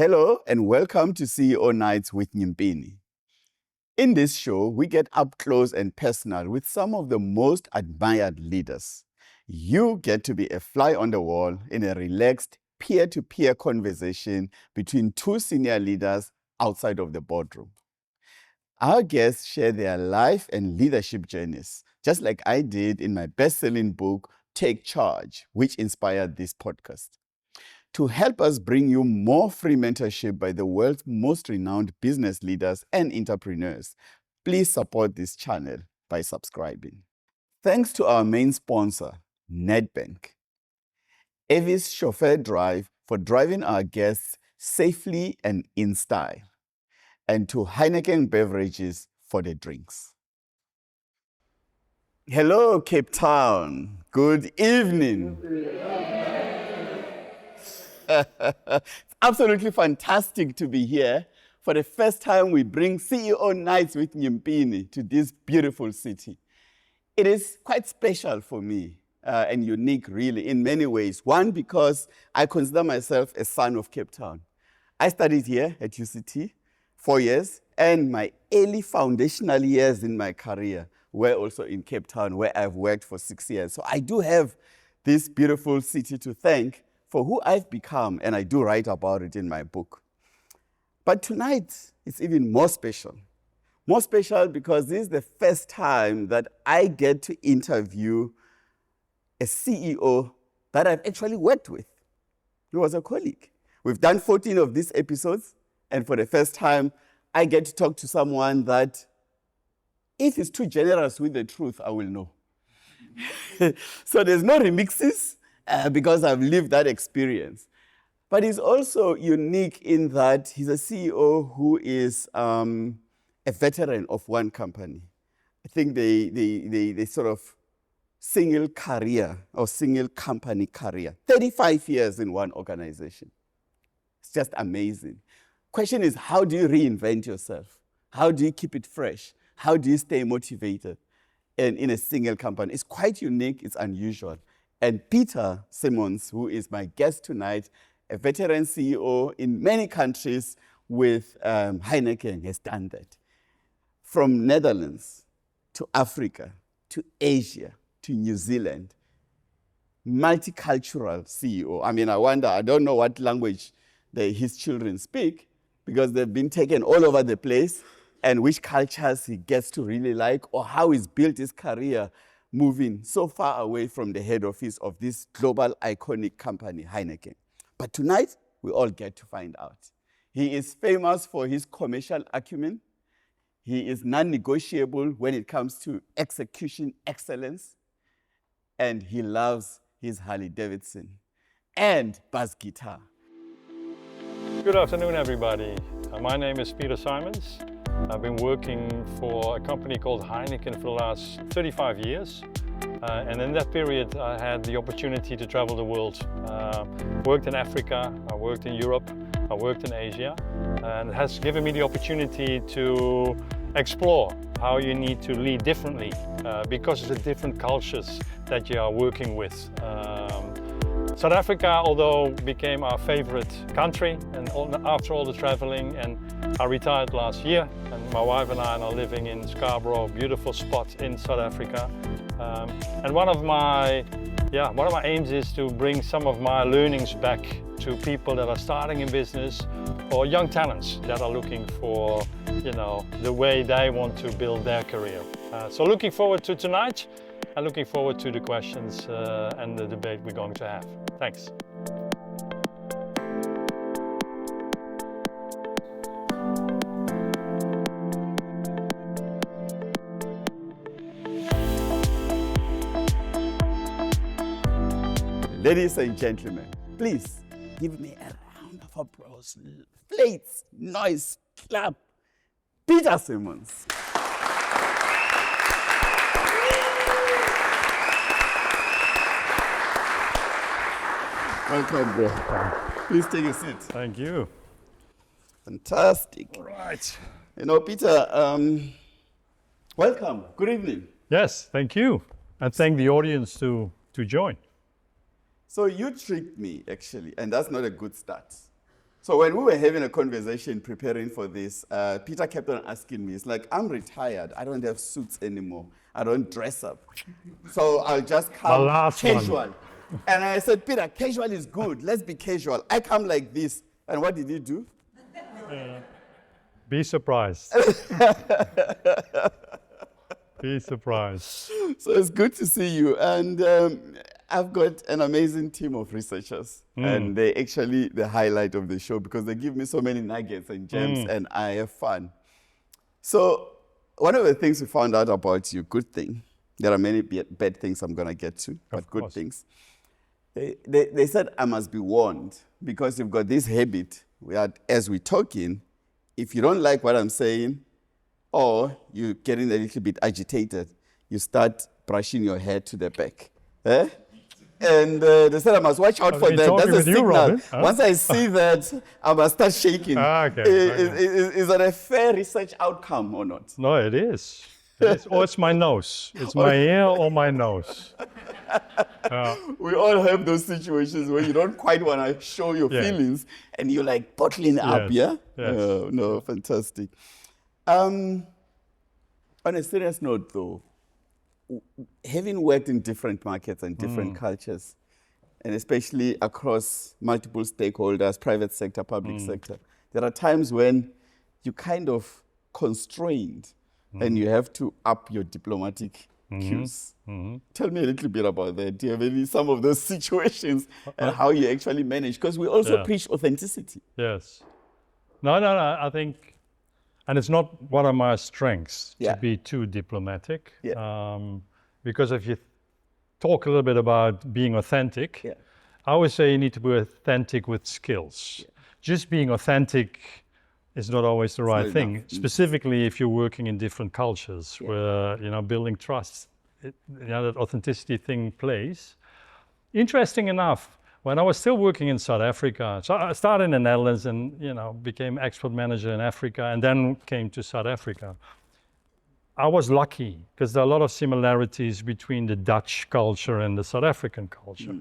Hello and welcome to CEO Nights with Nyimpini. In this show, we get up close and personal with some of the most admired leaders. You get to be a fly on the wall in a relaxed peer-to-peer conversation between two senior leaders outside of the boardroom. Our guests share their life and leadership journeys, just like I did in my best-selling book, Take Charge, which inspired this podcast. To help us bring you more free mentorship by the world's most renowned business leaders and entrepreneurs, please support this channel by subscribing. Thanks to our main sponsor, Nedbank, Avis Chauffeur Drive for driving our guests safely and in style, and to Heineken Beverages for the drinks. Hello, Cape Town. Good evening. It's absolutely fantastic to be here. For the first time, we bring CEO Nights with Nyimpini to this beautiful city. It is quite special for me and unique, really, in many ways. One, because I consider myself a son of Cape Town. I studied here at UCT 4 years, and my early foundational years in my career were also in Cape Town, where I've worked for 6 years. So I do have this beautiful city to thank for who I've become, and I do write about it in my book. But tonight, it's even more special. More special because this is the first time that I get to interview a CEO that I've actually worked with. He was a colleague. We've done 14 of these episodes, and for the first time, I get to talk to someone that, if he's too generous with the truth, I will know. So there's no remixes, because I've lived that experience. But he's also unique in that he's a CEO who is a veteran of one company. I think they sort of single career or single company career. 35 years in one organization. It's just amazing. Question is, how do you reinvent yourself? How do you keep it fresh? How do you stay motivated in a single company? It's quite unique, it's unusual. And Peter Simmons, who is my guest tonight, a veteran CEO in many countries with Heineken, has done that. From Netherlands to Africa, to Asia, to New Zealand. Multicultural CEO. I mean, I don't know what language his children speak, because they've been taken all over the place, and which cultures he gets to really like, or how he's built his career moving so far away from the head office of this global iconic company, Heineken. But tonight, we all get to find out. He is famous for his commercial acumen. He is non-negotiable when it comes to execution excellence. And he loves his Harley Davidson and bass guitar. Good afternoon, everybody. My name is Peter Simons. I've been working for a company called Heineken for the last 35 years. And in that period, I had the opportunity to travel the world. Worked in Africa, I worked in Europe, I worked in Asia. And it has given me the opportunity to explore how you need to lead differently because of the different cultures that you are working with. South Africa, although became our favorite country, and after all the traveling, and I retired last year, and my wife and I are living in Scarborough, a beautiful spot in South Africa. And one of my aims is to bring some of my learnings back to people that are starting in business, or young talents that are looking for, the way they want to build their career. So looking forward to tonight, and looking forward to the questions and the debate we're going to have. Thanks. Ladies and gentlemen, please give me a round of applause. Plates, noise, clap. Peter Simmons. Welcome, bro. Please take a seat. Thank you. Fantastic. All right. Peter, welcome. Good evening. Yes, thank you. And thank the audience to join. So you tricked me, actually, and that's not a good start. So when we were having a conversation preparing for this, Peter kept on asking me, it's like, I'm retired. I don't have suits anymore. I don't dress up. So I'll just come casual. And I said, Peter, casual is good. Let's be casual. I come like this. And what did he do? Be surprised. Be surprised. So it's good to see you. And I've got an amazing team of researchers. And they're actually the highlight of the show because they give me so many nuggets and gems and I have fun. So one of the things we found out about you, good thing, there are many bad things I'm going to get to, but good things. They said I must be warned because you've got this habit where as we're talking, if you don't like what I'm saying or you're getting a little bit agitated, you start brushing your hair to the back. Eh? And they said I must watch out for that. That's a signal. Huh? Once I see that, I must start shaking. Is that a fair research outcome or not? No, it is. Or it's my nose. It's my ear or my nose. We all have those situations where you don't quite want to show your feelings and you're like bottling up, yeah? Yes. No, fantastic. On a serious note though, having worked in different markets and different cultures, and especially across multiple stakeholders, private sector, public sector, there are times when you're kind of constrained and you have to up your diplomatic cues. Tell me a little bit about that. Do you have some of those situations and how you actually manage? Because we also preach authenticity. Yes. No, I think, and it's not one of my strengths to be too diplomatic. Because if you talk a little bit about being authentic, I always say you need to be authentic with skills. Just being authentic is not always the right thing, specifically if you're working in different cultures where, building trust, that authenticity thing plays. Interesting enough, when I was still working in South Africa, so I started in the Netherlands and, became export manager in Africa and then came to South Africa. I was lucky because there are a lot of similarities between the Dutch culture and the South African culture.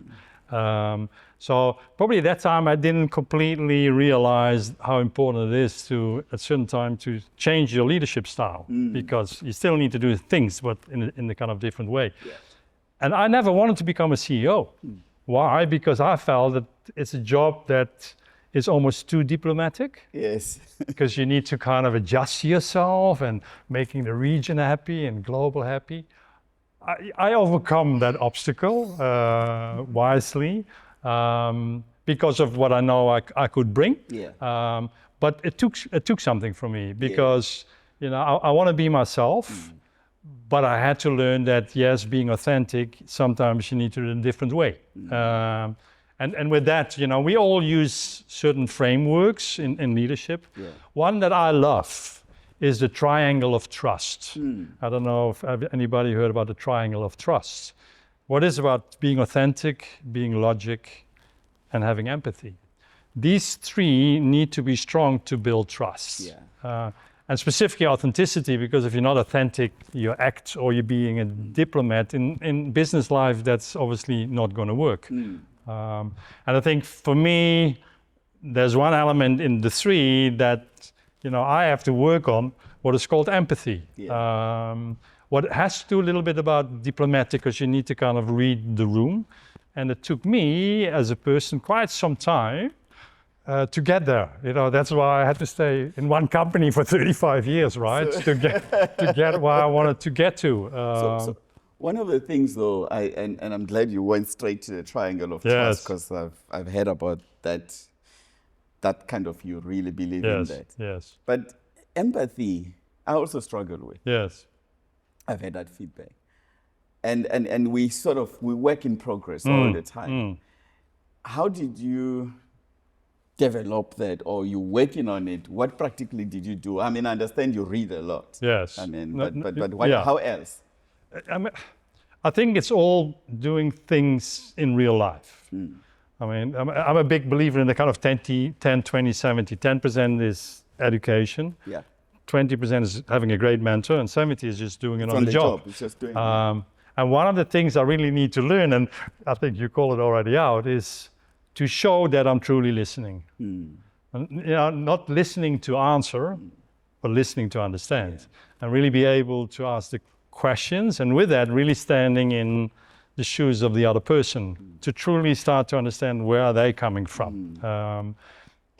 So probably at that time I didn't completely realize how important it is to, at a certain time, to change your leadership style because you still need to do things, but in a kind of different way. And I never wanted to become a CEO. Why? Because I felt that it's a job that is almost too diplomatic. Yes. Because you need to kind of adjust yourself and making the region happy and global happy. I overcome that obstacle wisely because of what I know I could bring. But it took something from me because I want to be myself, but I had to learn that yes, being authentic, sometimes you need to do it in a different way. And with that, we all use certain frameworks in leadership. One that I love is the triangle of trust. I don't know if anybody heard about the triangle of trust. What is about being authentic, being logic, and having empathy. These three need to be strong to build trust. And specifically authenticity, because if you're not authentic, you act or you're being a diplomat. In business life, that's obviously not going to work. And I think for me, there's one element in the three that I have to work on, what is called empathy. What has to do a little bit about diplomatic, because you need to kind of read the room. And it took me, as a person, quite some time to get there. That's why I had to stay in one company for 35 years, right? to get where I wanted to get to. So one of the things, though, and I'm glad you went straight to the triangle of trust, because I've heard about that kind of, you really believe in that. Yes. But empathy, I also struggle with. Yes. I've had that feedback. And we work in progress all the time. How did you develop that, or you working on it? What practically did you do? I mean, I understand you read a lot. Yes. I mean, but what, how else? I think it's all doing things in real life. I mean, I'm a big believer in the kind of 10, 20, 70. 10% is education. 20% is having a great mentor, and 70 is just doing it on the job. It's just doing and one of the things I really need to learn, and I think you call it already out, is to show that I'm truly listening. And, not listening to answer, but listening to understand, and really be able to ask the questions, and with that, really standing in the shoes of the other person to truly start to understand where are they coming from.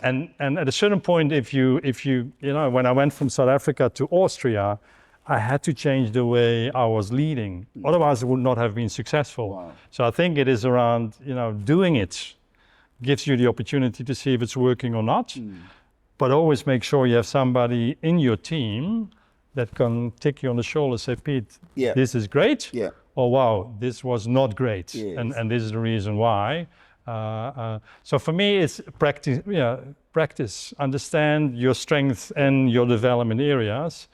And at a certain point, if you when I went from South Africa to Austria, I had to change the way I was leading. Otherwise, I would not have been successful. Wow. So I think it is around, doing it gives you the opportunity to see if it's working or not. But always make sure you have somebody in your team that can tick you on the shoulder and say, Pete, this is great. Yeah. Or wow, this was not great. Yes. And this is the reason why. So for me, it's practice. Practice. Understand your strengths and your development areas,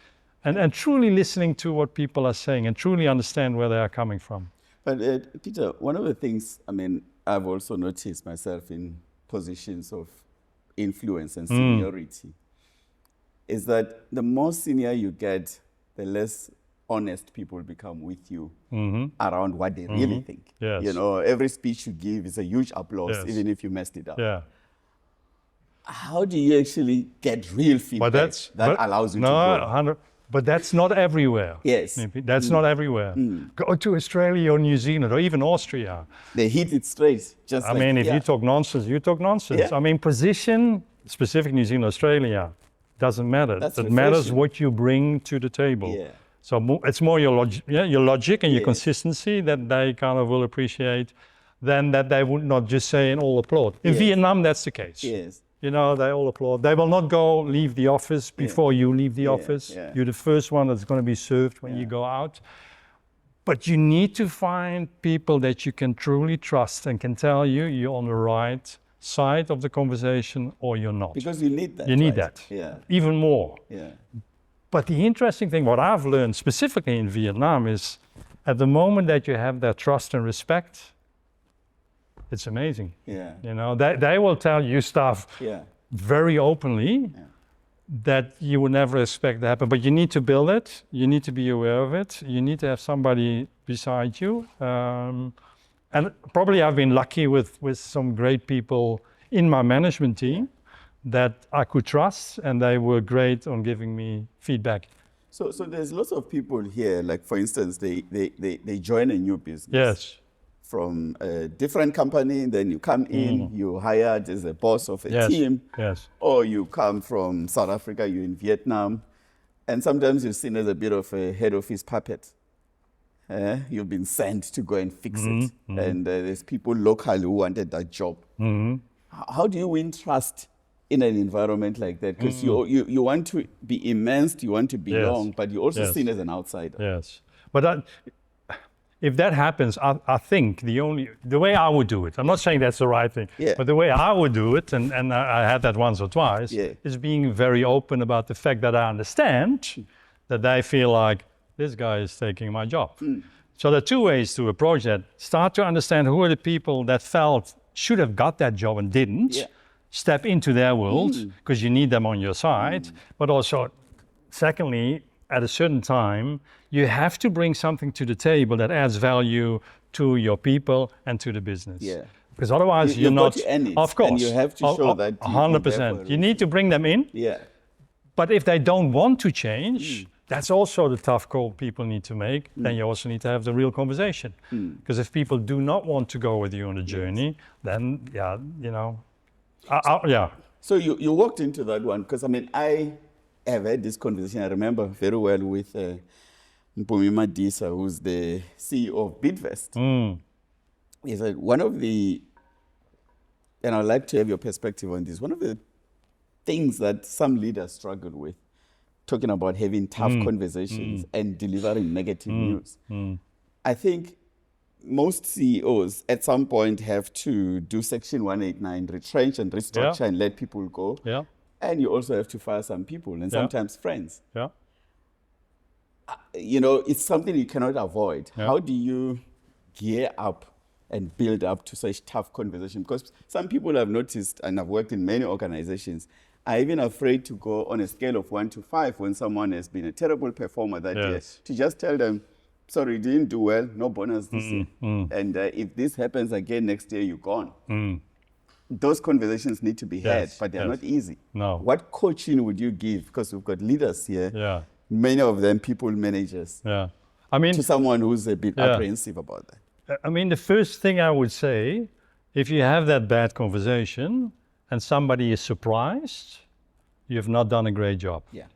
and truly listening to what people are saying, and truly understand where they are coming from. But Peter, one of the things, I've also noticed myself in positions of influence and seniority, is that the more senior you get, the less honest people become with you around what they really think. Yes. Every speech you give is a huge applause, even if you messed it up. Yeah. How do you actually get real feedback that allows you to grow? But that's not everywhere. Yes. That's not everywhere. Go to Australia or New Zealand or even Austria. They hit it straight. If you talk nonsense, you talk nonsense. Yeah. Position, specific New Zealand, Australia, doesn't matter. It matters what you bring to the table. Yeah. So it's more your logic and your consistency that they kind of will appreciate, than that they would not just say and all applaud. In Vietnam, that's the case. Yes. They all applaud. They will not leave the office before you leave the office. Yeah. You're the first one that's going to be served when you go out. But you need to find people that you can truly trust and can tell you're on the right side of the conversation or you're not. Because you need that. You need that. Yeah. Even more. Yeah. But the interesting thing, what I've learned specifically in Vietnam, is at the moment that you have that trust and respect, it's amazing. Yeah. They will tell you stuff very openly that you would never expect to happen. But you need to build it. You need to be aware of it. You need to have somebody beside you. And probably I've been lucky with some great people in my management team that I could trust, and they were great on giving me feedback. So there's lots of people here, like for instance, they join a new business. Yes. From a different company, then you come in, you're hired as a boss of a team. Yes. Or you come from South Africa, you're in Vietnam, and sometimes you're seen as a bit of a head office puppet. You've been sent to go and fix it. And there's people locally who wanted that job. How do you win trust in an environment like that? Because you want to be immersed, you want to belong, but you're also seen as an outsider. Yes. But if that happens, I think the way I would do it, I'm not saying that's the right thing, but the way I would do it, and I had that once or twice, is being very open about the fact that I understand that they feel like this guy is taking my job. So there are two ways to approach that. Start to understand who are the people that felt should have got that job and didn't. Step into their world, because you need them on your side. But also, secondly, at a certain time, you have to bring something to the table that adds value to your people and to the business. Because otherwise you're not, of course, and you have to show that 100%. You need to bring them in. But if they don't want to change, that's also the tough call people need to make. Then you also need to have the real conversation. Because if people do not want to go with you on the journey, then So you walked into that one, because I have had this conversation, I remember very well, with Mpumi Madisa, who's the CEO of Bidvest. He said, and I'd like to have your perspective on this, one of the things that some leaders struggle with, talking about having tough conversations and delivering negative news. I think most CEOs at some point have to do Section 189, retrench and restructure and let people go. And you also have to fire some people, and sometimes friends. It's something you cannot avoid. How do you gear up and build up to such tough conversation? Because some people I've noticed, and I've worked in many organizations, are even afraid to go on a scale of 1 to 5 when someone has been a terrible performer that year, to just tell them, sorry, you didn't do well, no bonus this year. And if this happens again next year, you're gone. those conversations need to be had, Yes, but they're yes. not easy. No. What coaching would you give? Because we've got leaders here, Yeah, many of them people managers, yeah. I mean, to someone who's a bit Yeah. apprehensive about that. I mean, the first thing I would say, if you have that bad conversation and somebody is surprised, you have not done a great job. Yeah.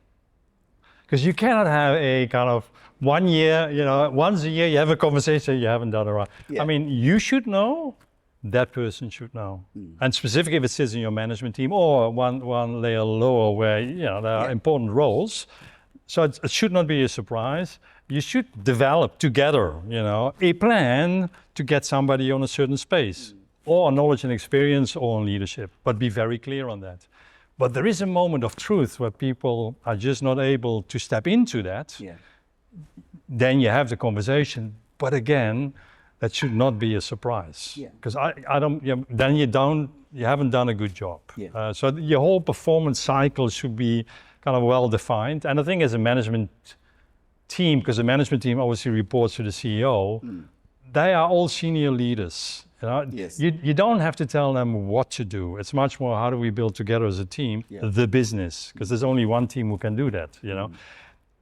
Because you cannot have a kind of 1 year, once a year you have a conversation, you haven't done it right. Yeah. I mean, you should know, that person should know. And specifically if it sits in your management team or one layer lower where, there are important roles. So it should not be a surprise. You should develop together, a plan to get somebody on a certain space or on knowledge and experience or on leadership, but be very clear on that. But there is a moment of truth where people are just not able to step into that. Yeah. Then you have the conversation. But again, that should not be a surprise. Yeah. Because then you haven't done a good job. Yeah. So your whole performance cycle should be kind of well defined. And I think as a management team, because the management team obviously reports to the CEO, they are all senior leaders. Yes. You don't have to tell them what to do. It's much more how do we build together as a team the business, because there's only one team who can do that.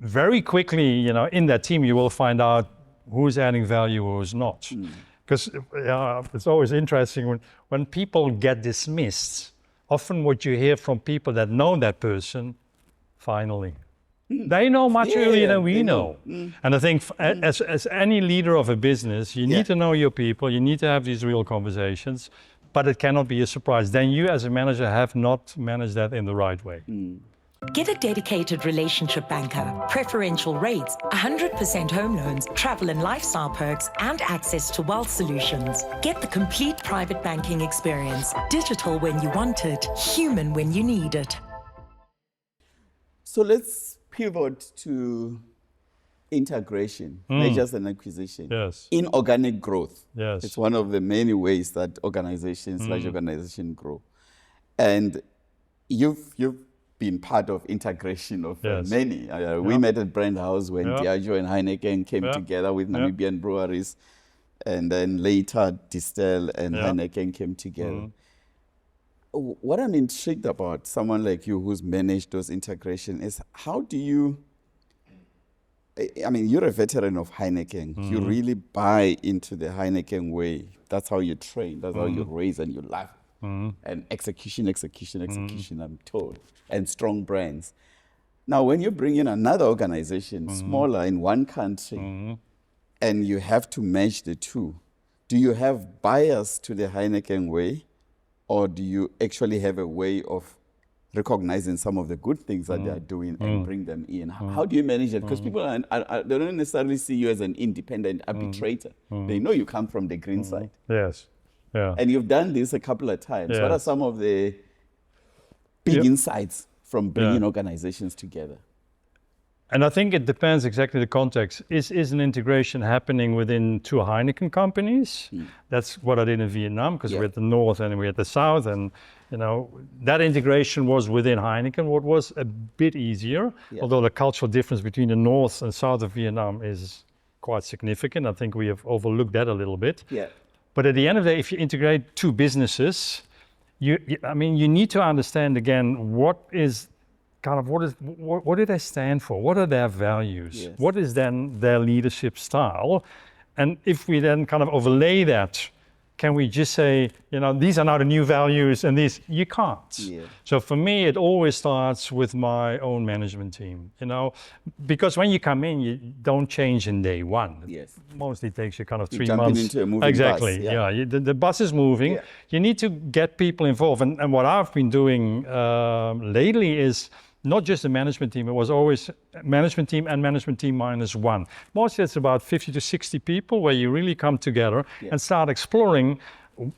Very quickly, in that team you will find out who's adding value, who's not. Because it's always interesting when people get dismissed. Often what you hear from people that know that person, finally. They know much earlier than we know. And I think as any leader of a business, you need to know your people, you need to have these real conversations, but it cannot be a surprise. Then you as a manager have not managed that in the right way. Get a dedicated relationship banker, preferential rates, 100% home loans, travel and lifestyle perks, and access to wealth solutions. Get the complete private banking experience. Digital when you want it, human when you need it. So let's pivot to integration, mergers and acquisition. Yes. Inorganic growth. Yes. It's one of the many ways that organizations, large organizations grow. And you've been part of integration of many. We met at Brand House when Diageo and Heineken came together with Namibian breweries. And then later Distel and Heineken came together. What I'm intrigued about, someone like you who's managed those integration, is how do you, I mean, you're a veteran of Heineken. You really buy into the Heineken way. That's how you train. That's how you raise and you laugh. And execution, I'm told. And strong brands. Now, when you bring in another organization, smaller in one country, and you have to merge the two, do you have bias to the Heineken way? Or do you actually have a way of recognizing some of the good things that they are doing and bring them in? How do you manage it? Because people they don't necessarily see you as an independent arbitrator. They know you come from the green side. Yes. Yeah. And you've done this a couple of times. Yes. What are some of the big insights from bringing organizations together? And I think it depends exactly the context. Is an integration happening within two Heineken companies? That's what I did in Vietnam, because we're at the north and we're at the south, and that integration was within Heineken. What was a bit easier, although the cultural difference between the north and south of Vietnam is quite significant. I think we have overlooked that a little bit. But at the end of the day, if you integrate two businesses, you need to understand again what do they stand for? What are their values? What is then their leadership style? And if we then kind of overlay that, can we just say, these are now the new values and these, you can't. So for me, it always starts with my own management team, because when you come in, you don't change in day one. It mostly takes you kind of 3 months. Into a moving exactly, bus. The bus is moving. You need to get people involved. And what I've been doing lately is, not just the management team, it was always management team and management team -1. Mostly it's about 50 to 60 people where you really come together and start exploring,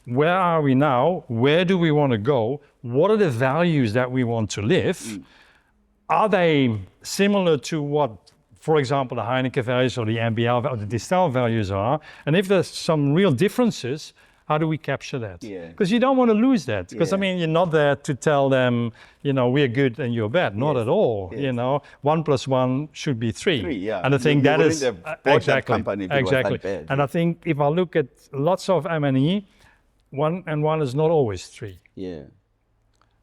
where are we now? Where do we want to go? What are the values that we want to live? Are they similar to what, for example, the Heineken values or the MBL or the Distel values are? And if there's some real differences, how do we capture that? Because you don't want to lose that. Because you're not there to tell them, we're good and you're bad. Not at all. 1 + 1 should be 3. And I think that is exactly. And I think if I look at lots of M&E, one and one is not always three. Yeah.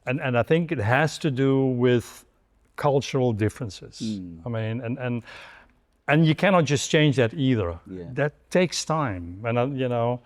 And I think it has to do with cultural differences. I mean, and you cannot just change that either. Yeah. That takes time, and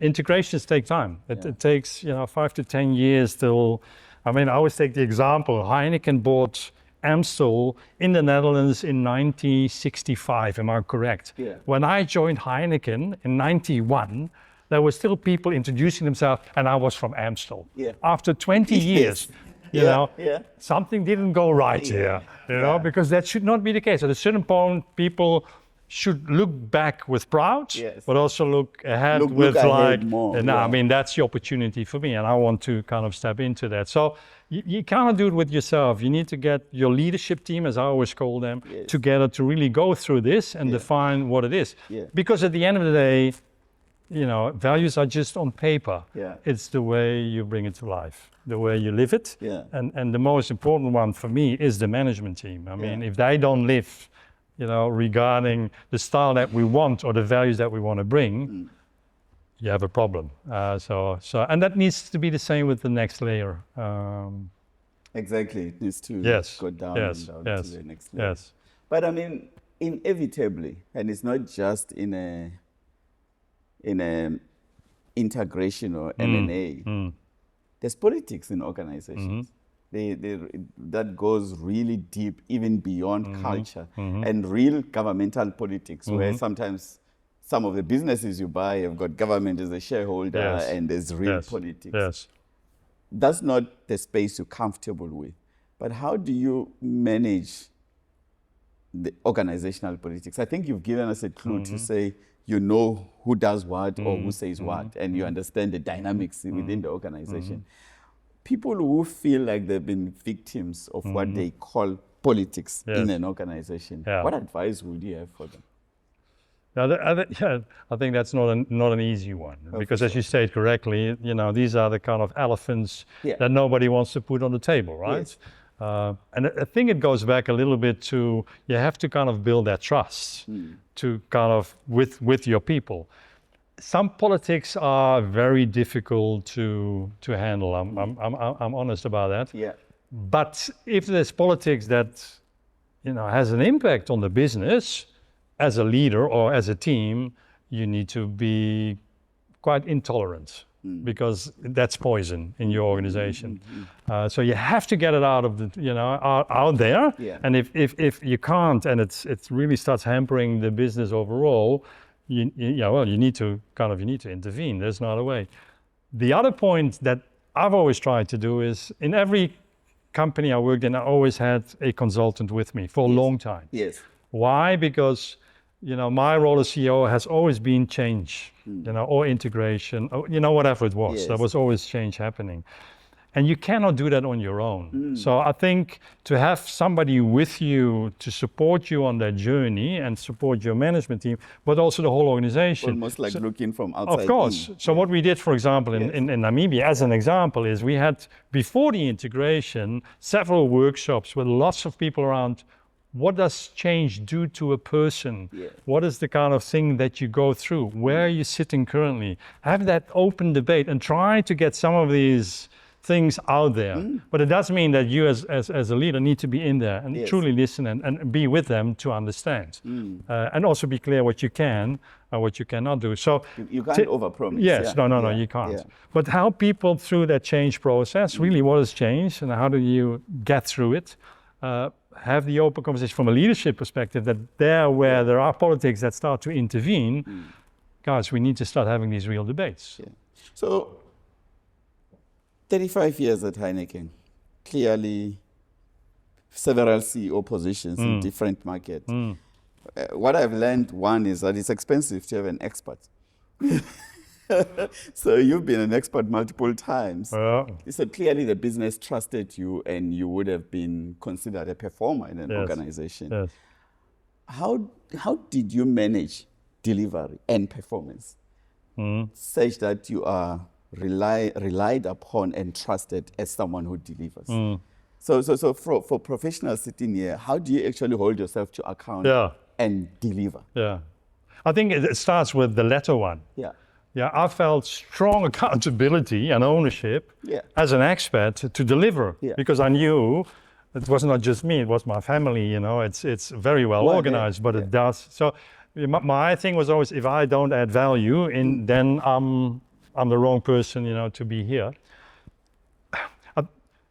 integrations take time. It takes 5 to 10 years till. I mean, I always take the example. Heineken bought Amstel in the Netherlands in 1965. Am I correct? Yeah. When I joined Heineken in '91. There were still people introducing themselves, and I was from Amstel. Yeah. After 20 years, you know, something didn't go right here, you know, because that should not be the case. At a certain point, people should look back with pride, but also look ahead with like, more, I mean, that's the opportunity for me, and I want to kind of step into that. So you cannot do it with yourself. You need to get your leadership team, as I always call them, together to really go through this and define what it is. Because at the end of the day, values are just on paper. It's the way you bring it to life, the way you live it. And the most important one for me is the management team. I mean, if they don't live, regarding the style that we want or the values that we want to bring, you have a problem. And that needs to be the same with the next layer. Exactly, it needs to go down and down to the next layer. But I mean, inevitably, and it's not just in a integration or M&A, there's politics in organizations. That goes really deep, even beyond culture, and real governmental politics, where sometimes some of the businesses you buy have got government as a shareholder, and there's real politics. That's not the space you're comfortable with. But how do you manage the organizational politics? I think you've given us a clue to say, you know who does what or who says what, and you understand the dynamics within the organization. People who feel like they've been victims of what they call politics in an organization, what advice would you have for them? I think that's not an easy one, because as you said correctly, these are the kind of elephants that nobody wants to put on the table, right? And I think it goes back a little bit to, you have to kind of build that trust to kind of with your people. Some politics are very difficult to handle. I'm honest about that. But if there's politics that has an impact on the business, as a leader or as a team, you need to be quite intolerant. Because that's poison in your organization. So you have to get it out of the, out there. And if you can't, and it really starts hampering the business overall, you need to intervene. There's not a way. The other point that I've always tried to do is, in every company I worked in, I always had a consultant with me for a long time. Why? Because my role as CEO has always been change, or integration, or, whatever it was. There was always change happening. And you cannot do that on your own. So I think to have somebody with you to support you on that journey and support your management team, but also the whole organization. Almost like looking from outside. Of course. So what we did, for example, in Namibia, as an example, is we had, before the integration, several workshops with lots of people around. What does change do to a person? What is the kind of thing that you go through? Where are you sitting currently? Have that open debate and try to get some of these things out there. But it does mean that you as a leader need to be in there and truly listen and be with them to understand. And also be clear what you can and what you cannot do. So you can't overpromise. Yes, no, you can't. But help people through that change process, really what has changed and how do you get through it? Have the open conversation from a leadership perspective that where there are politics that start to intervene, guys, we need to start having these real debates. So, 35 years at Heineken, clearly several CEO positions in different markets. What I've learned, one, is that it's expensive to have an expert. So you've been an expert multiple times. So clearly the business trusted you and you would have been considered a performer in an organization. How did you manage delivery and performance such that you are relied upon and trusted as someone who delivers? So for professionals sitting here, how do you actually hold yourself to account and deliver? I think it starts with the latter one. I felt strong accountability and ownership as an expat to deliver, because I knew it was not just me, it was my family, it's very well organized, but it does. So my thing was always, if I don't add value in, then I'm the wrong person, to be here.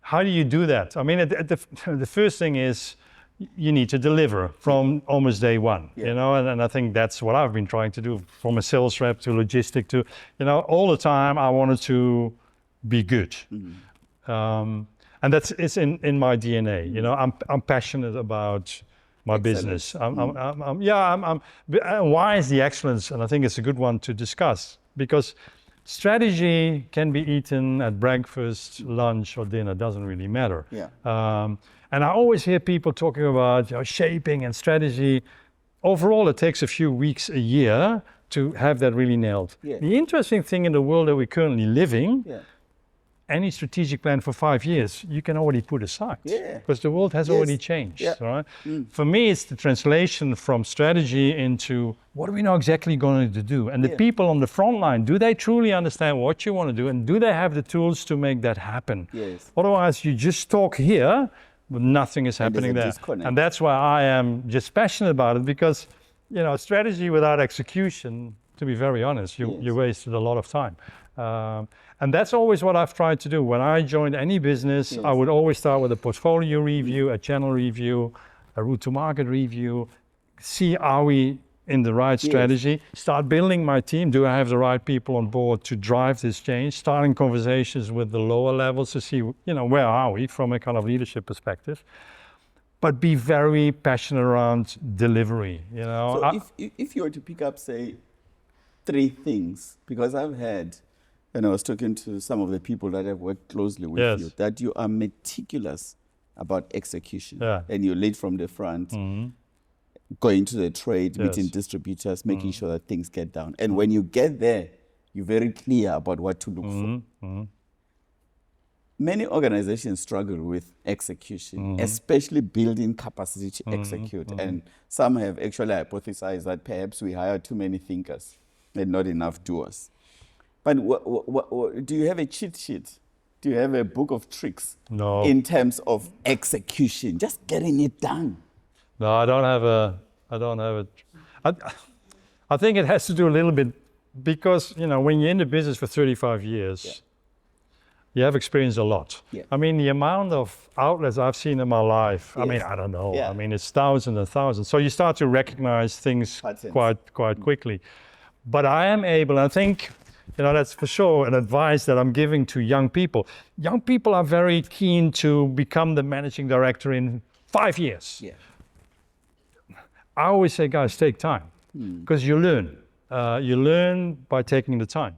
How do you do that? I mean, the first thing is you need to deliver from almost day one, and I think that's what I've been trying to do, from a sales rep to logistic to, all the time I wanted to be good. And it's in my DNA, I'm passionate about my business. Why is the excellence? And I think it's a good one to discuss, because strategy can be eaten at breakfast, lunch, or dinner, doesn't really matter. And I always hear people talking about shaping and strategy. Overall, it takes a few weeks, a year to have that really nailed. The interesting thing in the world that we're currently living, any strategic plan for 5 years, you can already put aside, because the world has already changed, right? For me, it's the translation from strategy into what are we now exactly going to do? And the people on the front line, do they truly understand what you want to do? And do they have the tools to make that happen? Otherwise, you just talk here, but nothing is happening there. And that's why I am just passionate about it, because, strategy without execution, to be very honest, you wasted a lot of time. And that's always what I've tried to do. When I joined any business, I would always start with a portfolio review, a channel review, a route to market review, see are we in the right strategy, start building my team. Do I have the right people on board to drive this change? Starting conversations with the lower levels to see, where are we from a kind of leadership perspective? But be very passionate around delivery, So if you were to pick up, say, 3 things, because I've had, and I was talking to some of the people that have worked closely with you, that you are meticulous about execution, and you lead from the front, going to the trade, meeting distributors, making sure that things get down. And when you get there, you're very clear about what to look for. Many organizations struggle with execution, especially building capacity to execute. And some have actually hypothesized that perhaps we hire too many thinkers and not enough doers. But do you have a cheat sheet? Do you have a book of tricks in terms of execution, just getting it done? No, I don't have a. I think it has to do a little bit, because when you're in the business for 35 years, you have experienced a lot. I mean, the amount of outlets I've seen in my life, I mean, I don't know. I mean, it's thousands and thousands. So you start to recognize things quite quickly. But I am able, I think, that's for sure an advice that I'm giving to young people. Young people are very keen to become the managing director in 5 years. I always say, guys, take time, because you learn. You learn by taking the time.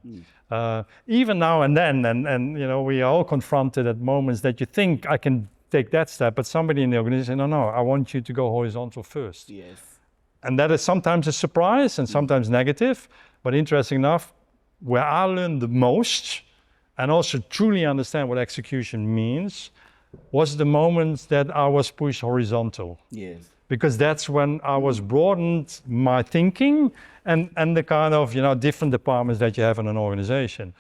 Even now and then, and we are all confronted at moments that you think I can take that step, but somebody in the organization, no, I want you to go horizontal first. And that is sometimes a surprise and sometimes negative, but interesting enough, where I learned the most and also truly understand what execution means was the moment that I was pushed horizontal. Because that's when I was broadened my thinking and the kind of different departments that you have in an organization.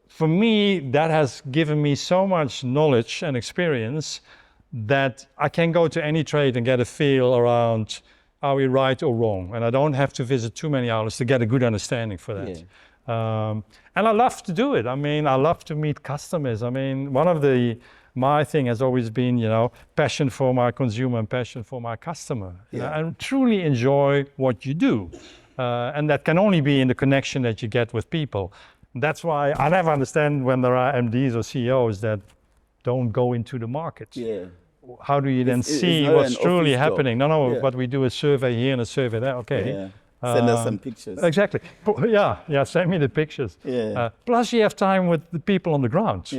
For me, that has given me so much knowledge and experience that I can go to any trade and get a feel around, are we right or wrong? And I don't have to visit too many outlets to get a good understanding for that. And I love to do it. I mean, I love to meet customers. I mean, my thing has always been, passion for my consumer and passion for my customer. And truly enjoy what you do. And that can only be in the connection that you get with people. That's why I never understand when there are MDs or CEOs that don't go into the market. How do you then see what's truly happening? No, but we do a survey here and a survey there. Okay. Send us some pictures. Exactly. Send me the pictures. Plus you have time with the people on the ground.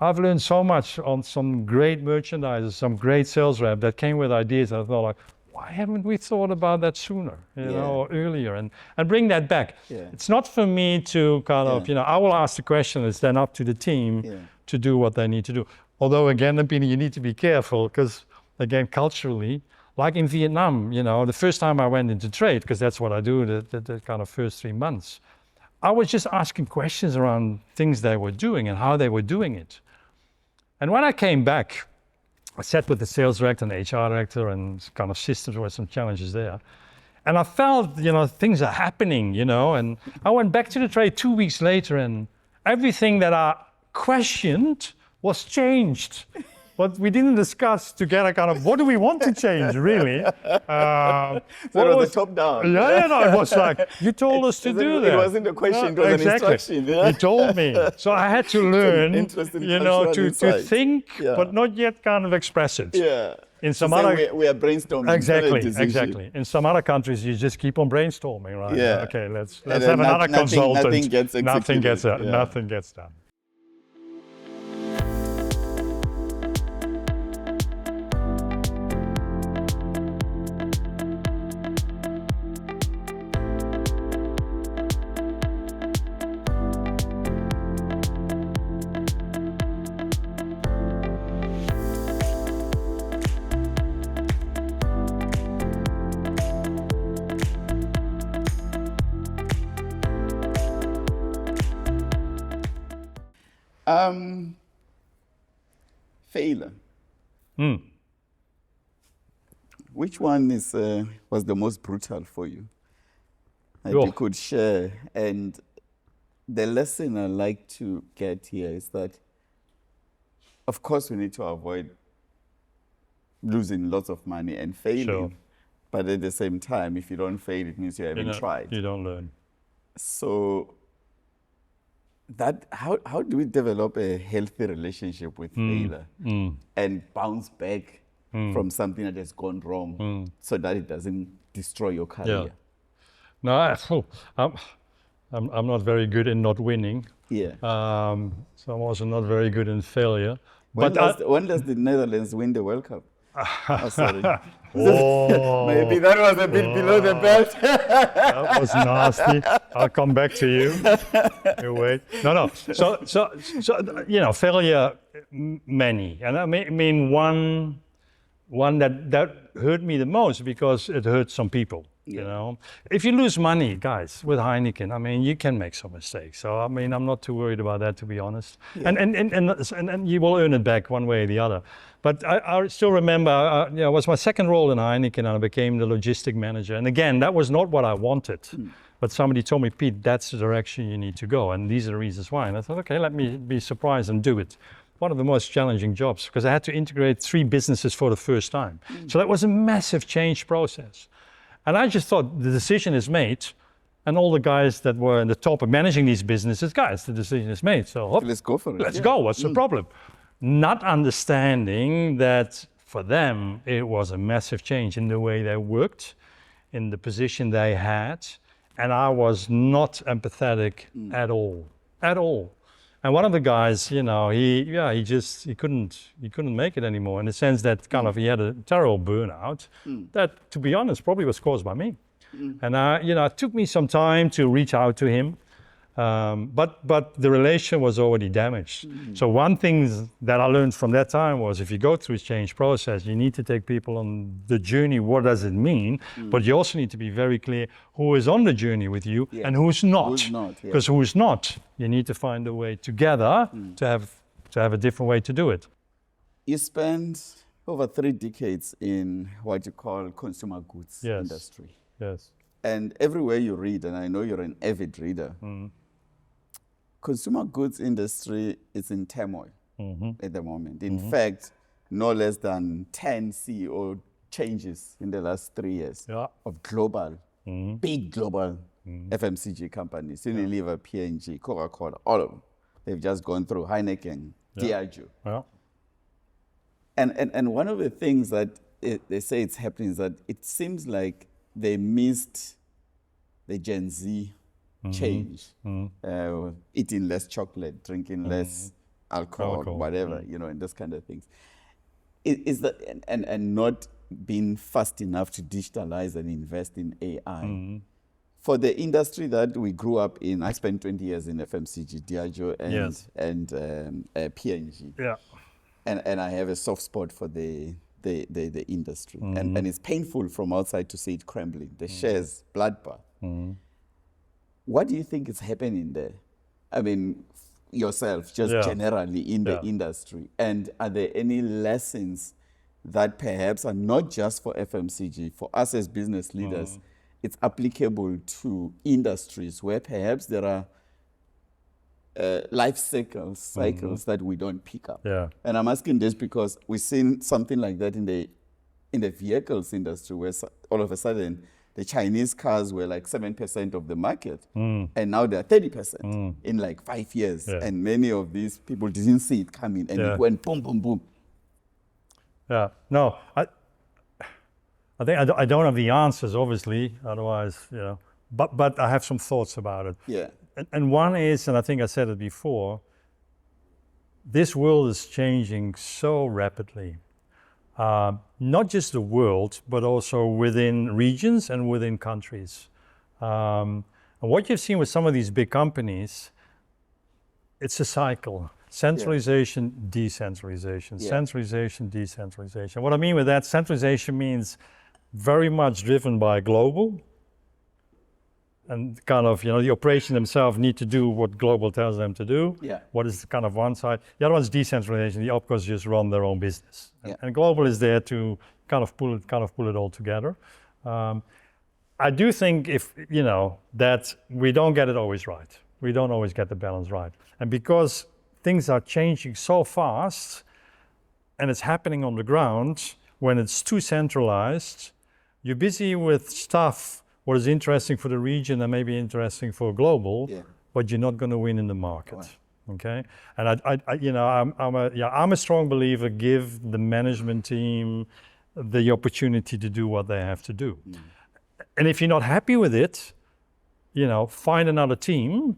I've learned so much on some great merchandisers, some great sales rep that came with ideas that I thought like, why haven't we thought about that sooner, or earlier, and bring that back. It's not for me to kind of, I will ask the question, it's then up to the team to do what they need to do. Although again, Nyimpini, you need to be careful because again, culturally, like in Vietnam, the first time I went into trade, because that's what I do, the kind of first 3 months, I was just asking questions around things they were doing and how they were doing it. And when I came back, I sat with the sales director and the HR director and kind of systems, were some challenges there. And I felt, things are happening, and I went back to the trade 2 weeks later and everything that I questioned was changed. But we didn't discuss together kind of what do we want to change, really. So it was the top down. Yeah, no, it was like, you told us to do that. It wasn't a question, it was an instruction. Yeah? You told me. So I had to learn, to think, but not yet kind of express it. Yeah. In some other... We are brainstorming. Exactly. In some other countries, you just keep on brainstorming, right? Yeah. Okay, let's have another consultant. Nothing gets executed. Nothing gets done. Failure. Which one was the most brutal for you that you could share? And the lesson I like to get here is that, of course, we need to avoid losing lots of money and failing. Sure. But at the same time, if you don't fail, it means you haven't tried. You don't learn. So how do we develop a healthy relationship with failure and bounce back from something that has gone wrong so that it doesn't destroy your career? No, I'm not very good in not winning. Yeah. So I'm also not very good in failure. When does the Netherlands win the World Cup? Oh, sorry. Maybe that was a bit below the belt. That was nasty. I'll come back to you. You wait. No. So failure, many. And I mean one that hurt me the most because it hurt some people. If you lose money, guys, with Heineken, I mean, you can make some mistakes. So I mean, I'm not too worried about that, to be honest. Yeah. And you will earn it back one way or the other. But I still remember, it was my second role in Heineken, and I became the logistic manager. And again, that was not what I wanted. But somebody told me, Pete, that's the direction you need to go, and these are the reasons why. And I thought, okay, let me be surprised and do it. One of the most challenging jobs, because I had to integrate 3 businesses for the first time. So that was a massive change process. And I just thought the decision is made, and all the guys that were in the top of managing these businesses, guys, the decision is made. So let's go for it. Let's go. What's the problem? Not understanding that for them, it was a massive change in the way they worked, in the position they had. And I was not empathetic at all. And one of the guys, he couldn't make it anymore, in the sense that kind of he had a terrible burnout that, to be honest, probably was caused by me. And it took me some time to reach out to him, but the relation was already damaged. So one thing that I learned from that time was, if you go through a change process, you need to take people on the journey. What does it mean? But you also need to be very clear who is on the journey with you and who's not. Because who's not, you need to find a way together to have a different way to do it. You spent over 3 decades in what you call consumer goods industry. Yes. And everywhere you read, and I know you're an avid reader, consumer goods industry is in turmoil at the moment. In fact, no less than 10 CEO changes in the last 3 years of global, big global FMCG companies. Unilever, P&G, Coca-Cola, all of them. They've just gone through Heineken, Diageo. Yeah. And one of the things that they say it's happening is that it seems like they missed the Gen Z change, eating less chocolate, drinking less alcohol, whatever, and those kind of things. Is that and not being fast enough to digitalize and invest in AI. For the industry that we grew up in, I spent 20 years in FMCG, Diageo and P&G. Yeah. And I have a soft spot for the industry. And it's painful from outside to see it crumbling. The shares, bloodbath. What do you think is happening there? I mean, yourself, just generally in the industry. And are there any lessons that perhaps are not just for FMCG, for us as business leaders, it's applicable to industries where perhaps there are life cycles that we don't pick up? Yeah. And I'm asking this because we've seen something like that in the vehicles industry, where all of a sudden the Chinese cars were like 7% of the market, and now they're 30% in like 5 years. Yeah. And many of these people didn't see it coming, and it went boom, boom, boom. Yeah, no, I think I don't have the answers, obviously, otherwise, but I have some thoughts about it. Yeah. And one is, and I think I said it before, this world is changing so rapidly. Not just the world, but also within regions and within countries. And what you've seen with some of these big companies, it's a cycle. Centralization, decentralization, centralization, decentralization. What I mean with that, centralization means very much driven by global, and kind of, the operation themselves need to do what global tells them to do. Yeah. What is kind of one side. The other one is decentralization. The opcos just run their own business. Yeah. And global is there to kind of pull it all together. I do think that we don't get it always right. We don't always get the balance right. And because things are changing so fast and it's happening on the ground, when it's too centralized, you're busy with stuff what is interesting for the region and maybe interesting for global, but you're not going to win in the market. Wow. Okay, and I'm a strong believer. Give the management team the opportunity to do what they have to do, and if you're not happy with it, find another team,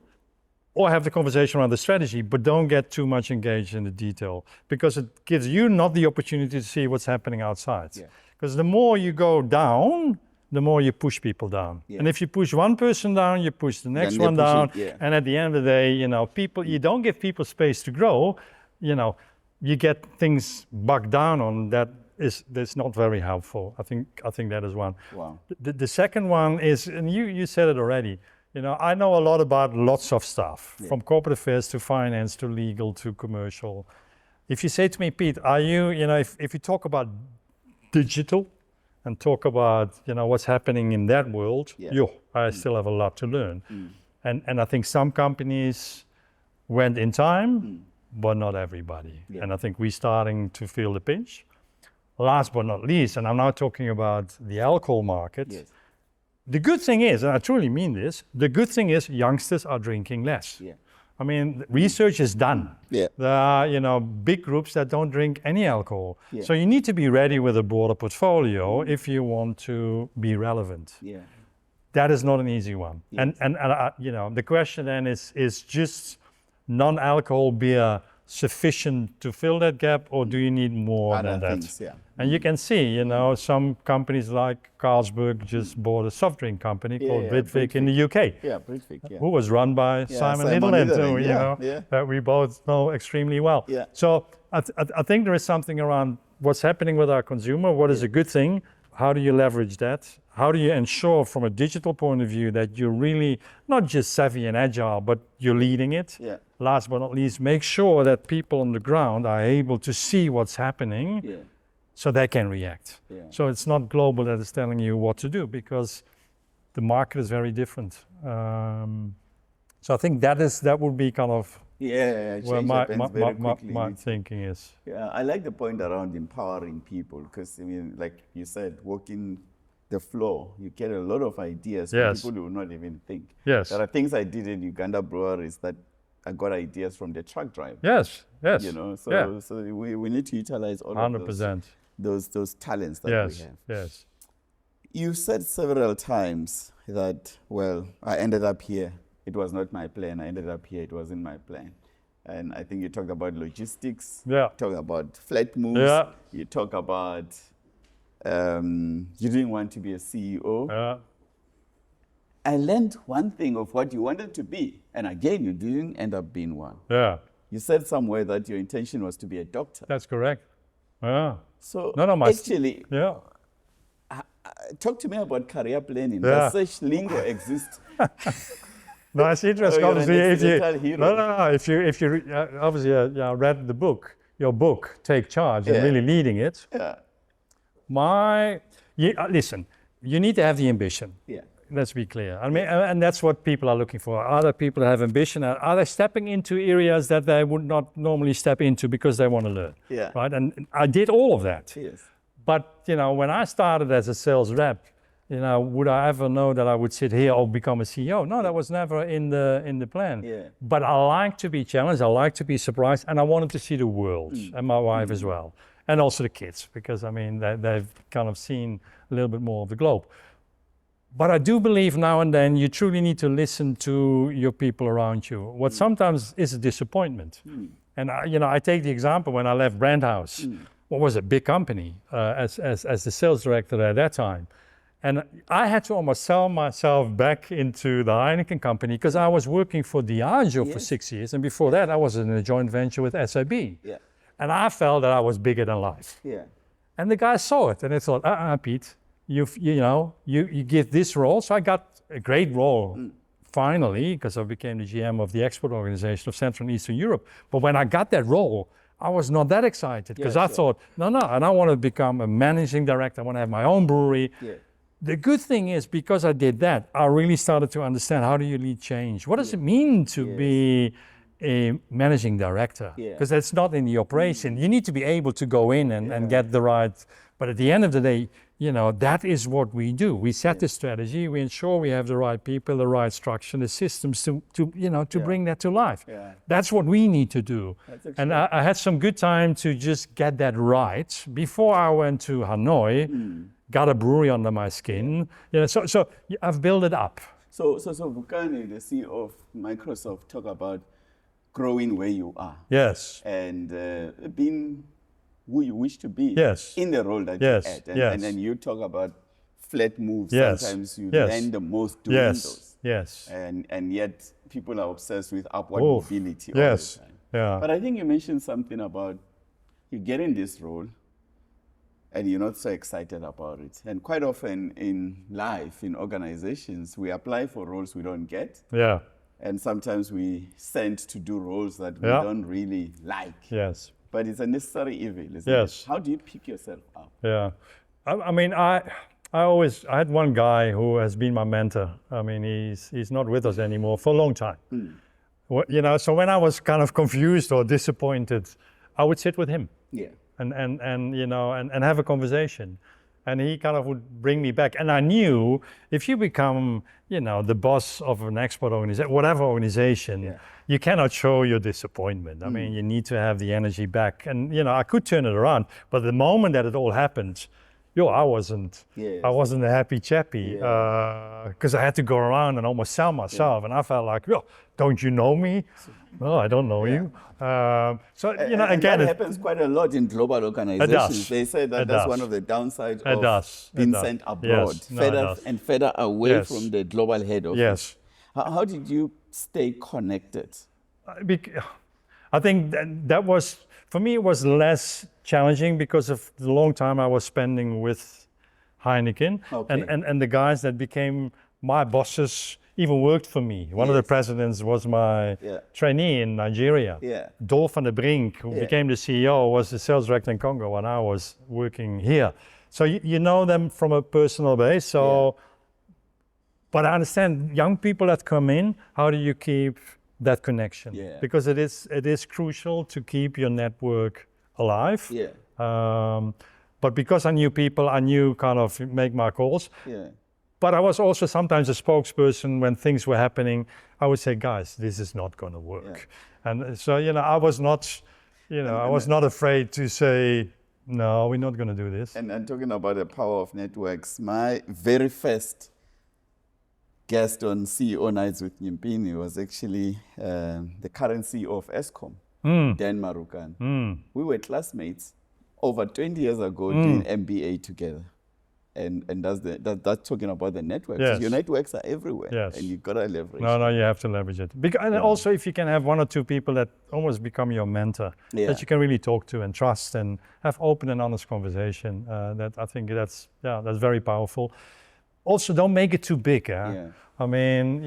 or have the conversation around the strategy. But don't get too much engaged in the detail, because it gives you not the opportunity to see what's happening outside. Because the more you go down, the more you push people down. And if you push one person down, you push the next one down. And at the end of the day, you don't give people space to grow, you get things bogged down on that's not very helpful. I think that is one. Wow. The second one is, and you said it already, I know a lot about lots of stuff, from corporate affairs to finance to legal to commercial. If you say to me, Pete, are you, if you talk about digital, and talk about what's happening in that world, I still have a lot to learn. And I think some companies went in time, but not everybody. And I think we're starting to feel the pinch. Last but not least, and I'm now talking about the alcohol market, the good thing is, and I truly mean this, the good thing is youngsters are drinking less. I mean, research is done. There are, big groups that don't drink any alcohol. So you need to be ready with a broader portfolio if you want to be relevant. That is not an easy one. And the question then is just non-alcohol beer sufficient to fill that gap, or do you need more than that? Things, And you can see, some companies like Carlsberg just bought a soft drink company called Britvic in the UK. Britvic, Who was run by Simon Litherland, that we both know extremely well. So I think there is something around what's happening with our consumer. What is a good thing? How do you leverage that? How do you ensure from a digital point of view that you're really not just savvy and agile, but you're leading it? Last but not least, make sure that people on the ground are able to see what's happening so they can react. So it's not global that is telling you what to do, because the market is very different. So I think that would be kind of where my thinking is. I like the point around empowering people, because like you said, walking the floor, you get a lot of ideas from people who will not even think. There are things I did in Uganda breweries that I got ideas from the truck driver. So we need to utilize all 100%. Of those talents that we have. You said several times that, well, I ended up here. It was not my plan. I ended up here. It wasn't my plan. And I think you talked about logistics. Talk about flight moves. You talk about you didn't want to be a CEO. I learned one thing of what you wanted to be. And again, you didn't end up being one. You said somewhere that your intention was to be a doctor. That's correct. So actually, talk to me about career planning. Does such lingo exist? No, it's interesting. Oh, you're Obviously, an if you accidental hero. no. If you obviously read the book, your book, Take Charge, and Yeah. really leading it. Yeah. Listen, you need to have the ambition. Yeah. Let's be clear. I mean, and that's what people are looking for. Other people have ambition. Are they stepping into areas that they would not normally step into because they want to learn? Yeah. Right. And I did all of that. Yes. But when I started as a sales rep, would I ever know that I would sit here or become a CEO? No, that was never in the plan. Yeah. But I like to be challenged. I like to be surprised, and I wanted to see the world, and my wife as well, and also the kids, because I mean they've kind of seen a little bit more of the globe. But I do believe now and then you truly need to listen to your people around you. What sometimes is a disappointment. And I take the example when I left Brand House. What was a big company as the sales director at that time. And I had to almost sell myself back into the Heineken company because I was working for Diageo for 6 years. And before that, I was in a joint venture with SAB. Yeah. And I felt that I was bigger than life. Yeah. And the guys saw it and they thought, Pete, you give this role. So I got a great role finally, because I became the GM of the export organization of Central and Eastern Europe. But when I got that role, I was not that excited because I thought, no, and I want to become a managing director. I want to have my own brewery. Yeah. The good thing is, because I did that, I really started to understand, how do you lead change? What does it mean to be a managing director? Because that's not in the operation. You need to be able to go in and get the right, but at the end of the day, that is what we do. We set the strategy, we ensure we have the right people, the right structure, the systems to bring that to life. Yeah. That's what we need to do. And I had some good time to just get that right before I went to Hanoi. Got a brewery under my skin. So I've built it up. So Vukani, the CEO of Microsoft, talk about growing where you are. Yes. And being who you wish to be in the role that you're at. And then you talk about flat moves. Yes. Sometimes you Yes. learn the most doing those. Yes. And yet people are obsessed with upward mobility all Yes. the time. Yeah. But I think you mentioned something about you get in this role and you're not so excited about it. And quite often in life, in organizations, we apply for roles we don't get. Yeah. And sometimes we send to do roles that we don't really like. Yes. But it's a necessary evil, isn't Yes. it? How do you pick yourself up? Yeah. I mean, I had one guy who has been my mentor. I mean, he's not with us anymore for a long time. So when I was kind of confused or disappointed, I would sit with him. Yeah. And have a conversation. And he kind of would bring me back. And I knew if you become, the boss of an export organization, whatever organization, you cannot show your disappointment. I mean, you need to have the energy back. And, I could turn it around. But the moment that it all happened, I wasn't a happy chappy because I had to go around and almost sell myself. And I felt like, don't you know me? No, I don't know you. And again, that happens quite a lot in global organizations. It does. They say that that's one of the downsides of being sent abroad, Yes. further away from the global head office. Yes. How did you stay connected? I think that was, for me, it was less challenging because of the long time I was spending with Heineken. And the guys that became my bosses even worked for me. One of the presidents was my trainee in Nigeria. Dolph van der Brink, who became the CEO, was the sales director in Congo when I was working here. So you know them from a personal base. So, but I understand young people that come in, how do you keep that connection? Because it is crucial to keep your network alive. But because I knew people, I knew kind of make my calls. But I was also sometimes a spokesperson when things were happening. I would say, guys, this is not going to work. And so, I was not, I was not afraid to say, no, we're not going to do this. And talking about the power of networks, my very first guest on CEO Nights with Nyimpini was actually the current CEO of Eskom, Dan Marukan. We were classmates over 20 years ago doing MBA together. And that's talking about the networks. Yes. Your networks are everywhere, Yes. and you've got to leverage. No, you have to leverage it. And also, if you can have one or two people that almost become your mentor, that you can really talk to and trust and have open and honest conversation, that I think that's very powerful. Also, don't make it too big. I mean,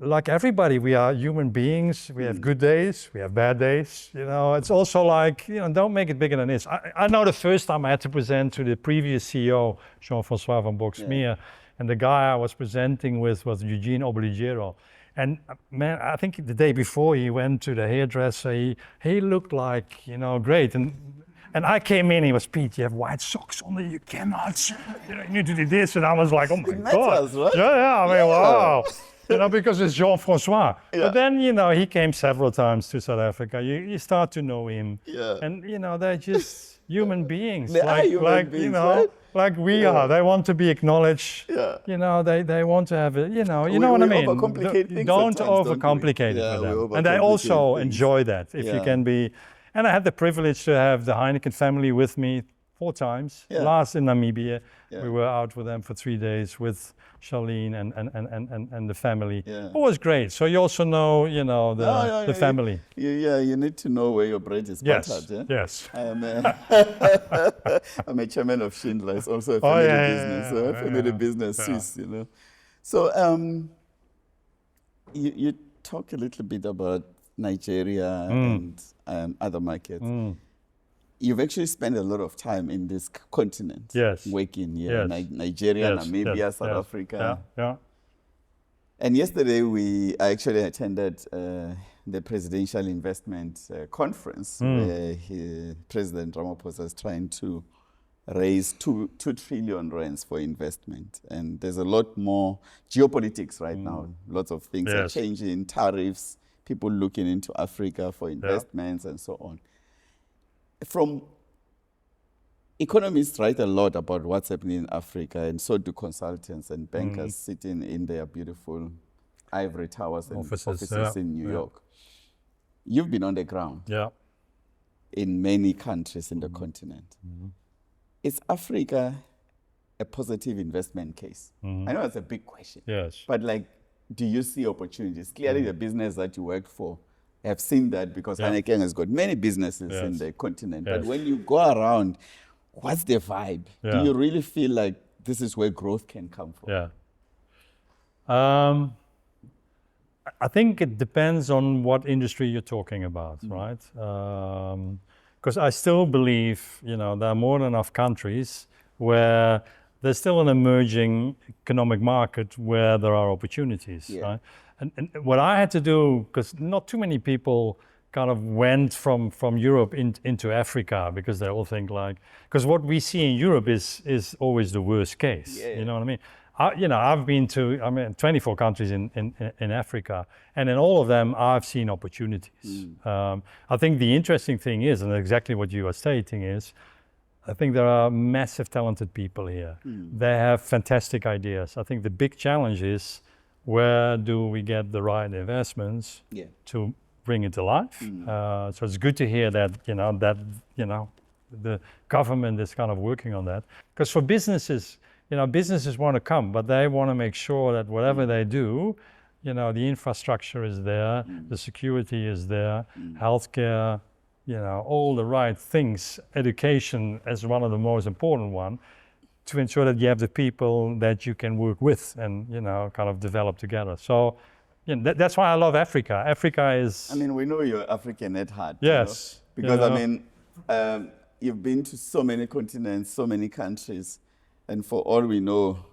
like everybody, we are human beings. We have good days, we have bad days. You know, it's also like, you know, don't make it bigger than it is. I know the first time I had to present to the previous CEO, Jean-François van Boxmeer, and the guy I was presenting with was Eugene Obligiero. And man, I think the day before he went to the hairdresser, he looked like, you know, great. And I came in, he was, Pete, you have white socks on there, you cannot, you know, you need to do this. And I was like, oh my God. Matters, right? Yeah, I mean, wow. You know, because it's Jean-François. But then, you know, he came several times to South Africa. You start to know him. Yeah. And, you know, they're just human beings. They are human beings, you know, right? like we are. They want to be acknowledged. Yeah. You know, they want to have it, you know We what I mean? overcomplicate things Don't sometimes, don't we? overcomplicate it Yeah, for we them. And they overcomplicate also things. enjoy that, if you Yeah. can be. And I had the privilege to have the Heineken family with me 4 times. Yeah. Last in Namibia, Yeah. we were out with them for 3 days with Charlene and the family. Yeah. It was great. So you also know, you know, the family. You need to know where your bread is buttered. Yes, Yeah? yes. I'm a chairman of Schindler. It's also a family business. Family business, Yeah. Swiss, you know. So you talk a little bit about Nigeria and other markets. You've actually spent a lot of time in this continent. Yes. Working here. Yes. Nigeria, Yes, Namibia, yes, South yes. Africa. Yeah. And yesterday I actually attended the Presidential Investment Conference where President Ramaphosa is trying to raise 2 trillion rands for investment. And there's a lot more geopolitics right now. Lots of things are Yes. changing, tariffs, people looking into Africa for investments and so on. From economists write a lot about what's happening in Africa, and so do consultants and bankers sitting in their beautiful ivory towers and offices in New York. You've been on the ground in many countries in the continent. Is Africa a positive investment case? I know it's a big question. Yes. But like, do you see opportunities? Clearly the business that you worked for have seen that because Heineken has got many businesses in the continent. But when you go around, what's the vibe? Do you really feel like this is where growth can come from? Yeah. I think it depends on what industry you're talking about, right? Because I still believe, you know, there are more than enough countries where there's still an emerging economic market where there are opportunities, right? And what I had to do, because not too many people kind of went from Europe into Africa because they all think like, because what we see in Europe is always the worst case, you know what I mean? I've been to 24 countries in Africa, and in all of them I've seen opportunities. I think the interesting thing is, and exactly what you are stating is, I think there are massive talented people here. They have fantastic ideas. I think the big challenge is, where do we get the right investments to bring it to life? So it's good to hear that the government is kind of working on that. Because for businesses, businesses want to come, but they want to make sure that whatever they do, the infrastructure is there, the security is there, healthcare, all the right things, education as one of the most important one, to ensure that you have the people that you can work with and, kind of develop together. So, that's why I love Africa. Africa is... we know you're African at heart. Yes. Because, you've been to so many continents, so many countries, and for all we know,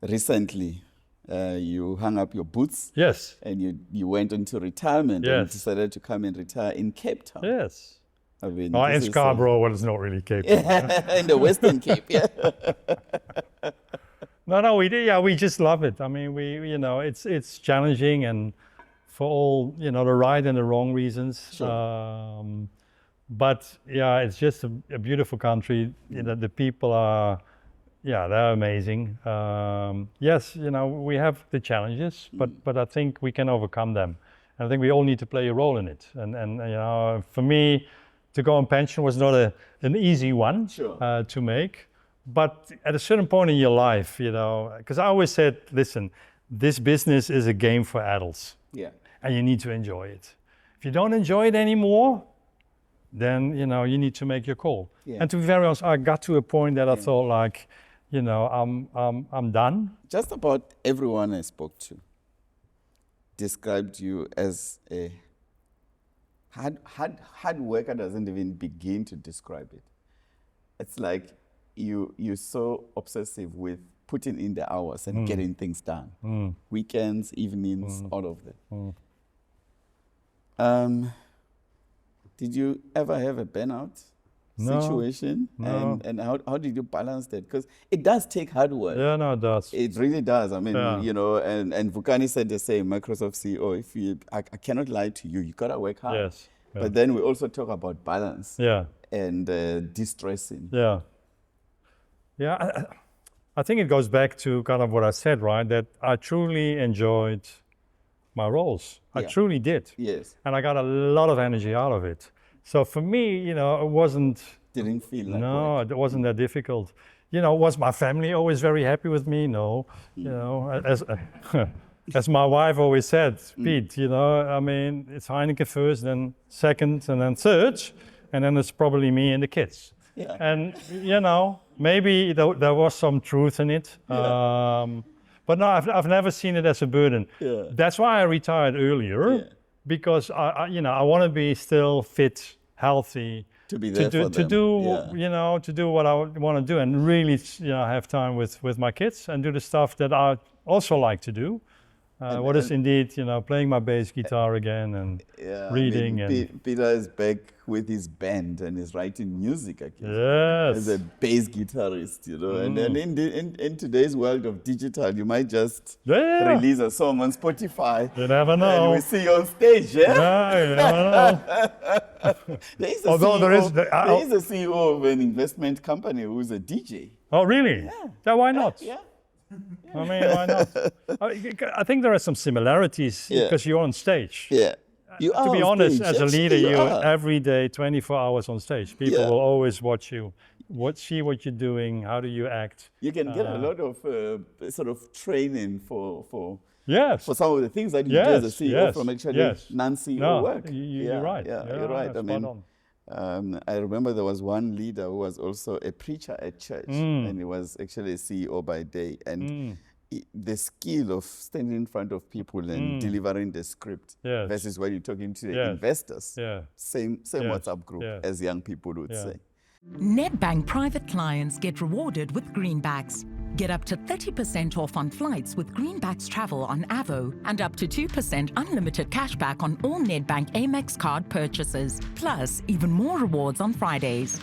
recently, you hung up your boots. Yes. And you went into retirement and decided to come and retire in Cape Town. Yes. In Scarborough, well, it's not really Cape Town. In the Western Cape, No, we do. Yeah, we just love it. It's challenging, and for all the right and the wrong reasons. Sure. But yeah, it's just a beautiful country. The people are, they're amazing. Yes, we have the challenges, but I think we can overcome them. And I think we all need to play a role in it. And for me, to go on pension was not an easy one to make. But at a certain point in your life, because I always said, listen, this business is a game for adults. Yeah. And you need to enjoy it. If you don't enjoy it anymore, then, you need to make your call. Yeah. And to be very honest, I got to a point that I thought like, I'm done. Just about everyone I spoke to described you as a hard worker doesn't even begin to describe it. It's like you're so obsessive with putting in the hours and getting things done. Weekends, evenings, all of that. Did you ever have a burnout situation? No. And how did you balance that? Because it does take hard work. Yeah, no, it does. It really does. I mean, Yeah. you know, and Vukani said the same, Microsoft CEO, I cannot lie to you, you gotta work hard. Yes. Yeah. But then we also talk about balance Yeah. and distressing. Yeah. Yeah, I think it goes back to kind of what I said, right? That I truly enjoyed my roles. I Yeah. truly did. Yes. And I got a lot of energy out of it. So for me, you know, it wasn't, Didn't feel like no, work. it wasn't that difficult. You know, was my family always very happy with me? No. You know, as my wife always said, Pete, you know, I mean, it's Heineken first, then second, and then third, and then it's probably me and the kids. Yeah. And, you know, maybe there was some truth in it. Yeah. But no, I've never seen it as a burden. Yeah. That's why I retired earlier, Yeah. because I you know, I want to be still fit, healthy, To be there for to them. do Yeah. you know, to do what I want to do, and really, you know, have time with my kids and do the stuff that I also like to do. What is indeed, you know, playing my bass guitar again and Yeah, reading. I mean, Peter is back with his band and is writing music again. As a Yes. bass guitarist, you know. And then in today's world of digital, you might just Yeah. release a song on Spotify. You never And know. we see you on stage, yeah? Yeah, you never know. There is a Although CEO, there is there is a CEO of an investment company who's a DJ. Oh, really? Yeah, why not? Yeah. I mean, why not? I think there are some similarities Yeah. because you're on stage. Yeah. You are To be on honest, stage. as a Actually, leader, you you're are. every day, 24 hours on stage. People Yeah. will always watch you, see what you're doing, how do you act. You can get a lot of sort of training for Yes. some of the things that you do as a Yes, CEO yes, from actually yes. non-CEO No, work. you're right. Yeah, Yeah, you're right. I spot mean, on. I remember there was one leader who was also a preacher at church, and he was actually a CEO by day. And the skill of standing in front of people and delivering the script Yes. versus when you're talking to the Yes. investors, Yeah. same Yes, WhatsApp group, yes. as young people would Yeah. say. Nedbank private clients get rewarded with greenbacks. Get up to 30% off on flights with Greenbacks Travel on Avo and up to 2% unlimited cashback on all Nedbank Amex card purchases. Plus, even more rewards on Fridays.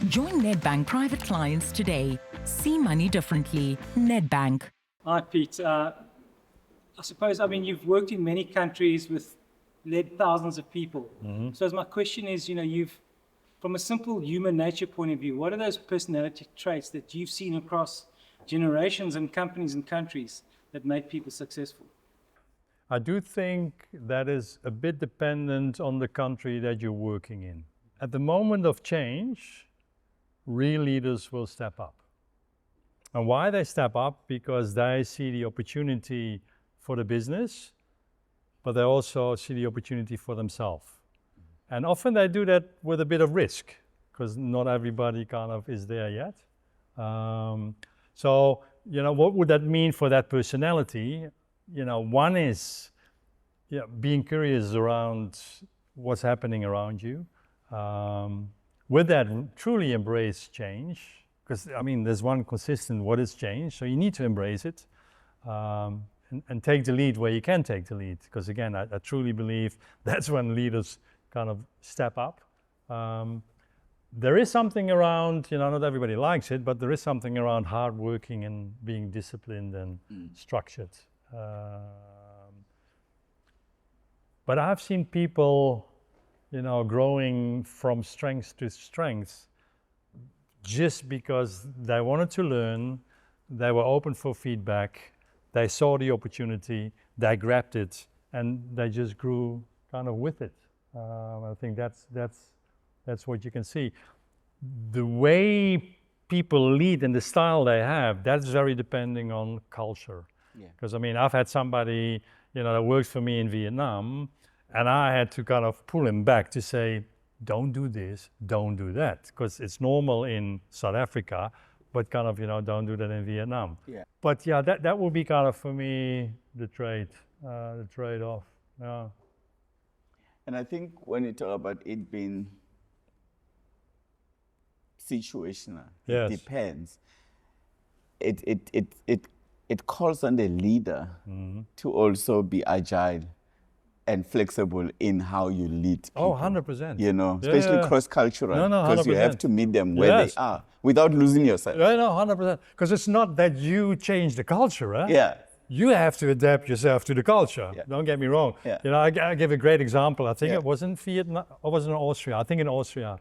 Join Nedbank private clients today. See money differently. Nedbank. Hi, Pete. I suppose, I mean, you've worked in many countries with led thousands of people. So as my question is, you know, from a simple human nature point of view, what are those personality traits that you've seen across generations and companies and countries that make people successful? I do think that is a bit dependent on the country that you're working in. At the moment of change, real leaders will step up. And why they step up? Because they see the opportunity for the business, but they also see the opportunity for themselves. And often they do that with a bit of risk, because not everybody kind of is there yet. So, you know, what would that mean for that personality? You know, one is being curious around what's happening around you. With that, truly embrace change. Because, I mean, there's one consistent, what is change? So you need to embrace it and take the lead where you can take the lead. Because again, I truly believe that's when leaders kind of step up. There is something around, you know, not everybody likes it, but there is something around hard working and being disciplined and structured. But I've seen people, you know, growing from strength to strength just because they wanted to learn, they were open for feedback, they saw the opportunity, they grabbed it, and they just grew kind of with it. I think that's what you can see. The way people lead and the style they have, that's very depending on culture. Because I mean, I've had somebody, you know, that worked for me in Vietnam, and I had to kind of pull him back to say, don't do this, don't do that. Because it's normal in South Africa but kind of, don't do that in Vietnam. Yeah. But yeah, that would be kind of, for me, the trade-off. Yeah. And I think when you talk about it being situational, Yes. it depends. It calls on the leader to also be agile and flexible in how you lead people. Oh, 100%. Especially Yeah. cross-cultural, No, because you have 100%. to meet them where Yes. they are without losing yourself. Yeah, no, 100%. Because it's not that you change the culture, eh? Yeah. You have to adapt yourself to the culture. Yeah. Don't get me wrong. Yeah. I give a great example. I think Yeah. it was in Vietnam, or was it in Austria? I think in Austria.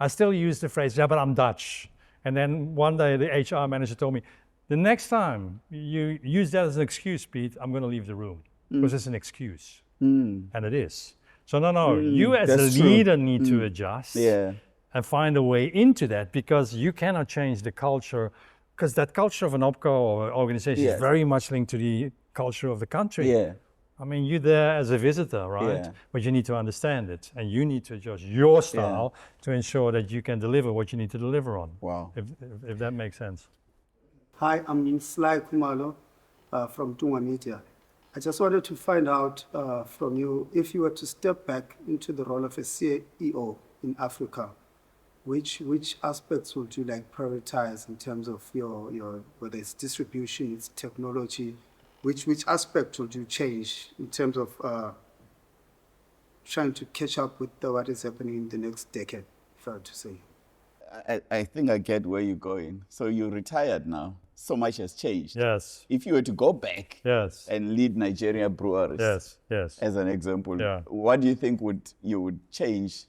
I still use the phrase, yeah, but I'm Dutch. And then one day the HR manager told me, the next time you use that as an excuse, Pete, I'm going to leave the room. Because it's an excuse. And it is. So no, you as a that's true. leader need to adjust Yeah. and find a way into that, because you cannot change the culture, because that culture of an OPCO or organization Yes. is very much linked to the culture of the country. Yeah. I mean, you're there as a visitor, right? Yeah. But you need to understand it, and you need to adjust your style to ensure that you can deliver what you need to deliver on. Wow. If that makes sense. Hi, I'm Sly Kumalo from Tunga Media. I just wanted to find out from you, if you were to step back into the role of a CEO in Africa, which aspects would you prioritize in terms of your whether it's distribution, it's technology, which aspect would you change in terms of trying to catch up with what is happening in the next decade, if I were to say? I think I get where you're going. So you're retired now. So much has changed. Yes. If you were to go back Yes. and lead Nigeria Breweries, Yes. as an example, Yeah. what do you think you would change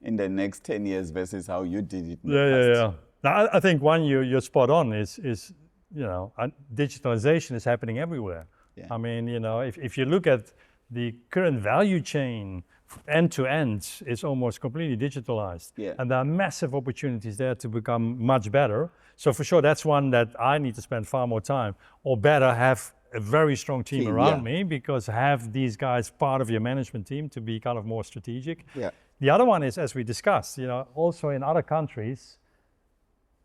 in the next 10 years versus how you did it in the past? Yeah. Now, I think one you're spot on is digitalization is happening everywhere. Yeah. I mean, if you look at the current value chain, end to end, is almost completely digitalized. Yeah. And there are massive opportunities there to become much better. So for sure, that's one that I need to spend far more time, or better have a very strong team around me, because have these guys part of your management team to be kind of more strategic. Yeah. The other one is, as we discussed, also in other countries,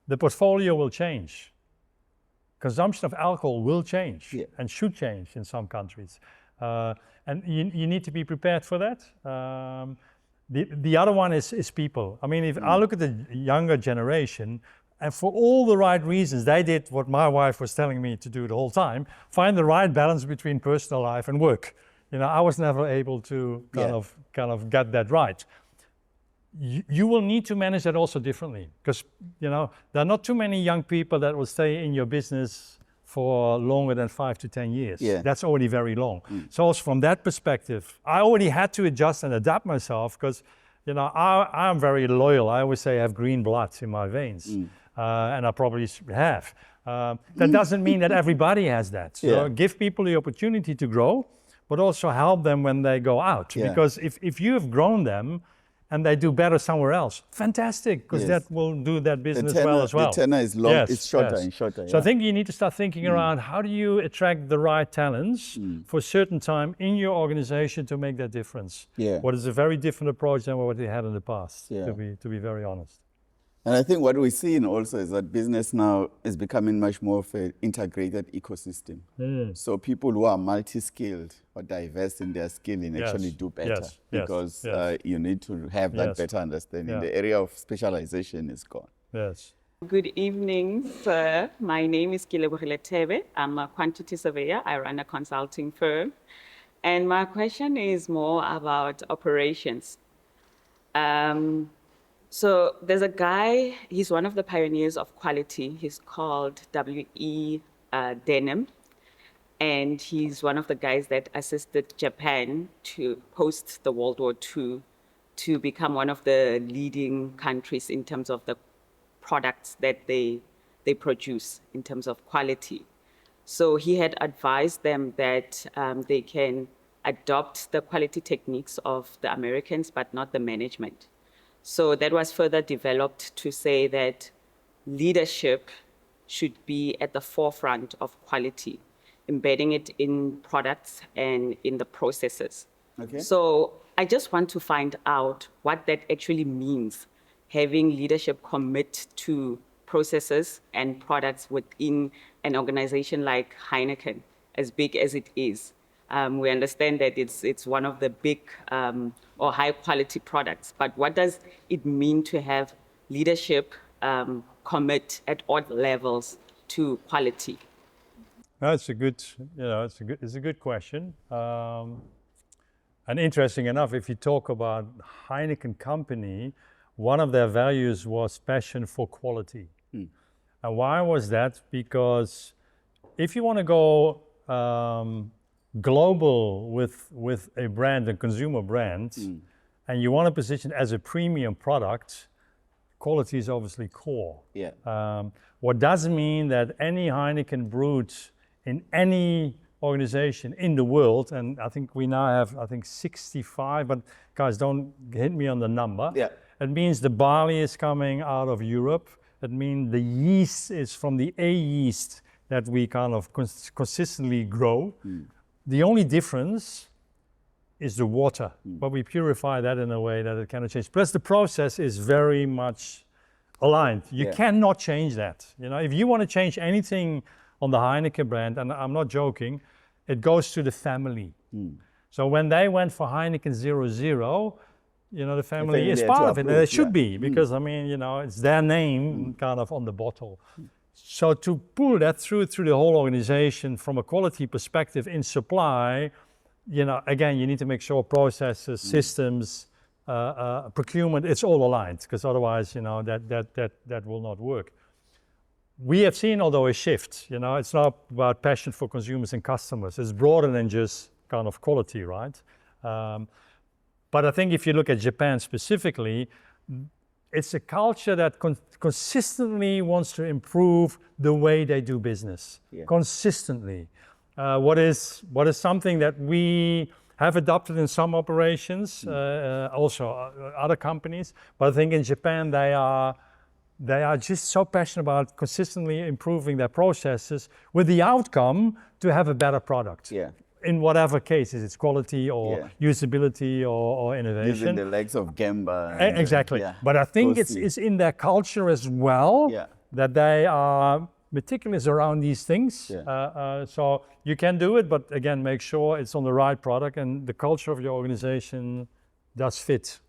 the portfolio will change. Consumption of alcohol will change and should change in some countries. And you need to be prepared for that. The other one is people. I mean, if I look at the younger generation, and for all the right reasons, they did what my wife was telling me to do the whole time, find the right balance between personal life and work. I was never able to kind of get that right. You will need to manage that also differently, because there are not too many young people that will stay in your business for longer than 5 to 10 years. Yeah. That's already very long. So also from that perspective, I already had to adjust and adapt myself, because I'm very loyal. I always say I have green blood in my veins, and I probably have. That doesn't mean that everybody has that. So give people the opportunity to grow, but also help them when they go out. Because if you have grown them, and they do better somewhere else, fantastic, because that will do that business well as well. The tenor is long, it's shorter and shorter. So I think you need to start thinking around, how do you attract the right talents for a certain time in your organization to make that difference? What is a very different approach than what they had in the past, to be very honest. And I think what we're seeing also is that business now is becoming much more of an integrated ecosystem. So people who are multi-skilled or diverse in their skilling actually do better, because you need to have that better understanding. The area of specialization is gone. Yes. Good evening, sir. My name is Kilebogile Tebe. I'm a quantity surveyor. I run a consulting firm. And my question is more about operations. So there's a guy, he's one of the pioneers of quality. He's called W.E. Denham. And he's one of the guys that assisted Japan to post the World War II to become one of the leading countries in terms of the products that they produce in terms of quality. So he had advised them that they can adopt the quality techniques of the Americans, but not the management. So that was further developed to say that leadership should be at the forefront of quality, embedding it in products and in the processes. Okay. So I just want to find out what that actually means, having leadership commit to processes and products within an organization like Heineken, as big as it is. We understand that it's one of the big or high quality products, but what does it mean to have leadership commit at all levels to quality? That's a good, it's a good question. And interesting enough, if you talk about Heineken company, one of their values was passion for quality. And why was that? Because if you want to go global with a brand, a consumer brand, and you want to position it as a premium product, quality is obviously core. What doesn't mean that any Heineken brewed in any organization in the world, and I think we now have, 65, but guys, don't hit me on the number. It means the barley is coming out of Europe. It means the yeast is from the A yeast that we kind of consistently grow. The only difference is the water, but we purify that in a way that it cannot change. Plus the process is very much aligned. You cannot change that. If you want to change anything on the Heineken brand, and I'm not joking, it goes to the family. So when they went for Heineken 0.0, the family is part of it. They should be, because it's their name kind of on the bottle. So to pull that through the whole organization from a quality perspective in supply, again, you need to make sure processes, systems, procurement, it's all aligned, because otherwise, that will not work. We have seen, although, a shift. It's not about passion for consumers and customers. It's broader than just kind of quality, right? But I think if you look at Japan specifically, it's a culture that consistently wants to improve the way they do business. Consistently. What is something that we have adopted in some operations, also other companies, but I think in Japan they are just so passionate about consistently improving their processes with the outcome to have a better product. In whatever cases, it's quality or usability or innovation. Using the legs of Gemba. Exactly. But I think it's in their culture as well that they are meticulous around these things. So you can do it, but again, make sure it's on the right product and the culture of your organization does fit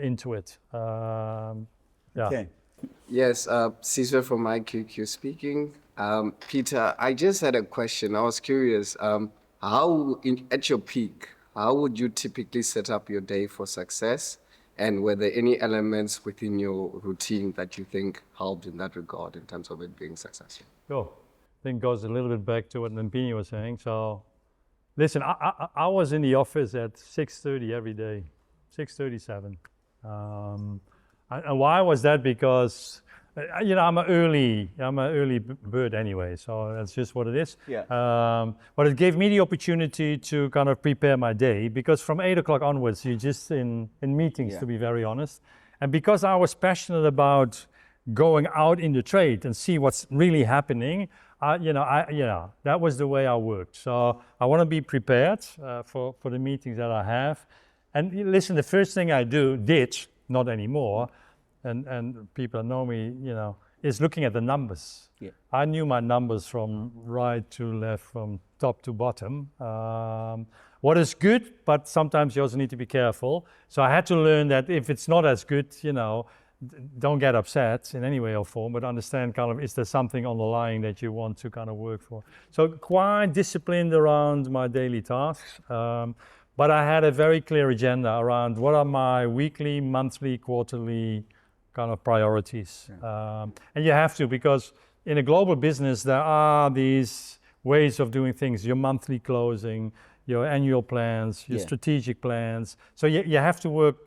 into it. Okay. Yes, Caesar from IQQ speaking. Peter, I just had a question. I was curious, at your peak, how would you typically set up your day for success? And were there any elements within your routine that you think helped in that regard in terms of it being successful? Sure. I think it goes a little bit back to what Nyimpini was saying. So listen, I was in the office at 6:30 every day, 6:37. And why was that? Because I'm an early bird anyway, so that's just what it is. But it gave me the opportunity to kind of prepare my day, because from 8 o'clock onwards, you're just in meetings, to be very honest. And because I was passionate about going out in the trade and see what's really happening, that was the way I worked. So I want to be prepared for the meetings that I have. And listen, the first thing I did, not anymore, and people that know me, is looking at the numbers. I knew my numbers from right to left, from top to bottom. What is good, but sometimes you also need to be careful. So I had to learn that if it's not as good, don't get upset in any way or form, but understand kind of, is there something underlying that you want to kind of work for? So quite disciplined around my daily tasks. But I had a very clear agenda around what are my weekly, monthly, quarterly kind of priorities. And you have to, because in a global business, there are these ways of doing things, your monthly closing, your annual plans, your strategic plans. So you have to work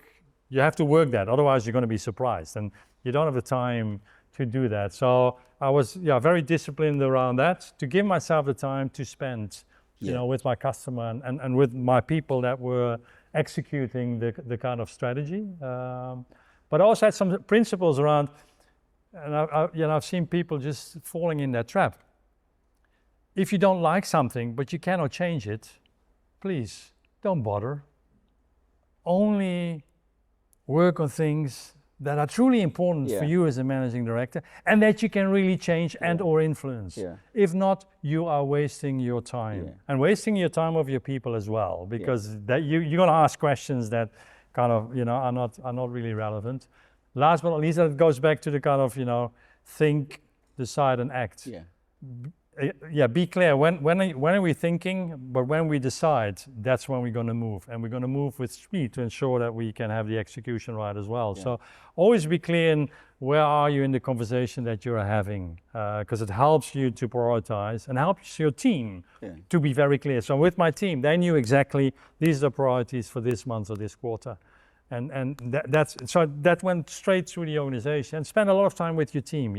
that, otherwise you're going to be surprised, and you don't have the time to do that. So I was very disciplined around that, to give myself the time to spend with my customer and with my people that were executing the kind of strategy. But I also had some principles around, and I've seen people just falling in that trap. If you don't like something, but you cannot change it, please don't bother. Only work on things that are truly important for you as a managing director, and that you can really change and or influence. If not, you are wasting your time and wasting your time of your people as well, because that you're going to ask questions that kind of are not really relevant. Last but not least, it goes back to the kind of think, decide, and act. Be clear. When are we thinking? But when we decide, that's when we're going to move, and we're going to move with speed to ensure that we can have the execution right as well. So always be clear in where are you in the conversation that you're having, because it helps you to prioritize and helps your team to be very clear. So with my team, they knew exactly these are the priorities for this month or this quarter. And that went straight through the organization, and spend a lot of time with your team,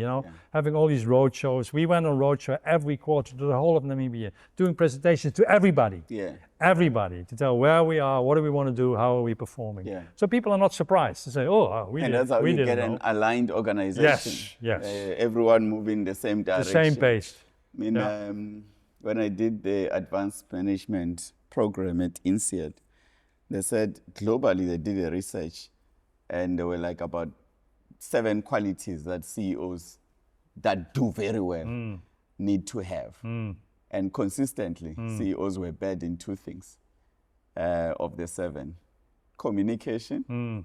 having all these road shows. We went on roadshow every quarter to the whole of Namibia, doing presentations to everybody. Everybody, to tell where we are, what do we want to do, how are we performing. So people are not surprised to say, we and did. that's how we you get know. an aligned organization. Yes. Everyone moving the same direction. The same pace. I mean, when I did the advanced management program at INSEAD, they said globally they did a research, and there were like about 7 qualities that CEOs that do very well need to have. And consistently, CEOs were bad in 2 things of the 7. Communication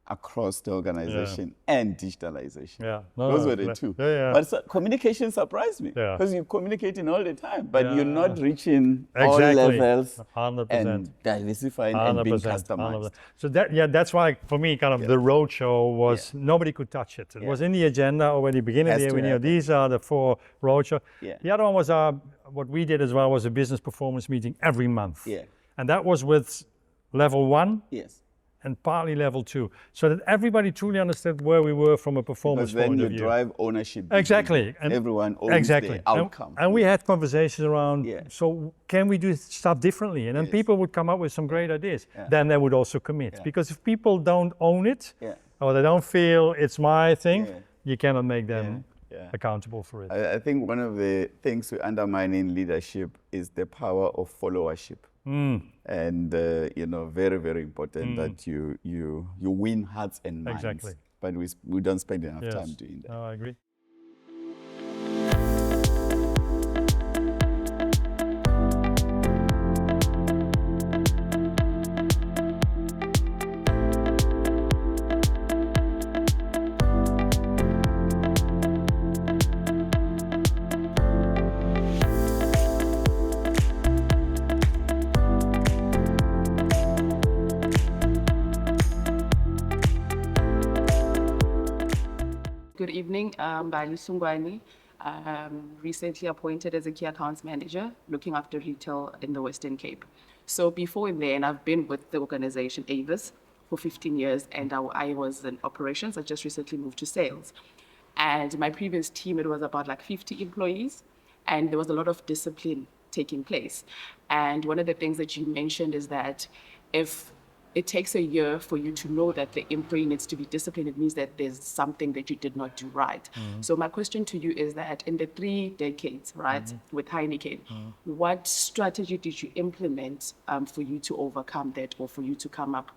across the organization and digitalization. Those were the 2. But communication surprised me, because you're communicating all the time, but you're not reaching all levels 100%. and diversifying and being customized. 100%. So that's why for me kind of the roadshow was nobody could touch it. It was in the agenda already beginning of the year. We knew these are the 4 roadshow. The other one was what we did as well was a business performance meeting every month. And that was with level 1. And partly level 2, so that everybody truly understood where we were from a performance point of view. Because then you drive ownership. Exactly. And everyone owns the outcome. And we had conversations around, so can we do stuff differently? And then people would come up with some great ideas. Then they would also commit. Because if people don't own it, or they don't feel it's my thing, you cannot make them accountable for it. I think one of the things we undermine in leadership is the power of followership. And very, very important that you win hearts and minds. Exactly. But we don't spend enough time doing that. No, I agree. Good evening, Bali Sungwani. Recently appointed as a key accounts manager, looking after retail in the Western Cape. So before then, I've been with the organization Avis for 15 years, and I was in operations. I just recently moved to sales. And my previous team, it was about like 50 employees, and there was a lot of discipline taking place. And one of the things that you mentioned is that if it takes a year for you to know that the employee needs to be disciplined, it means that there's something that you did not do right. So my question to you is that in the 3 decades, right, with Heineken, what strategy did you implement for you to overcome that, or for you to come up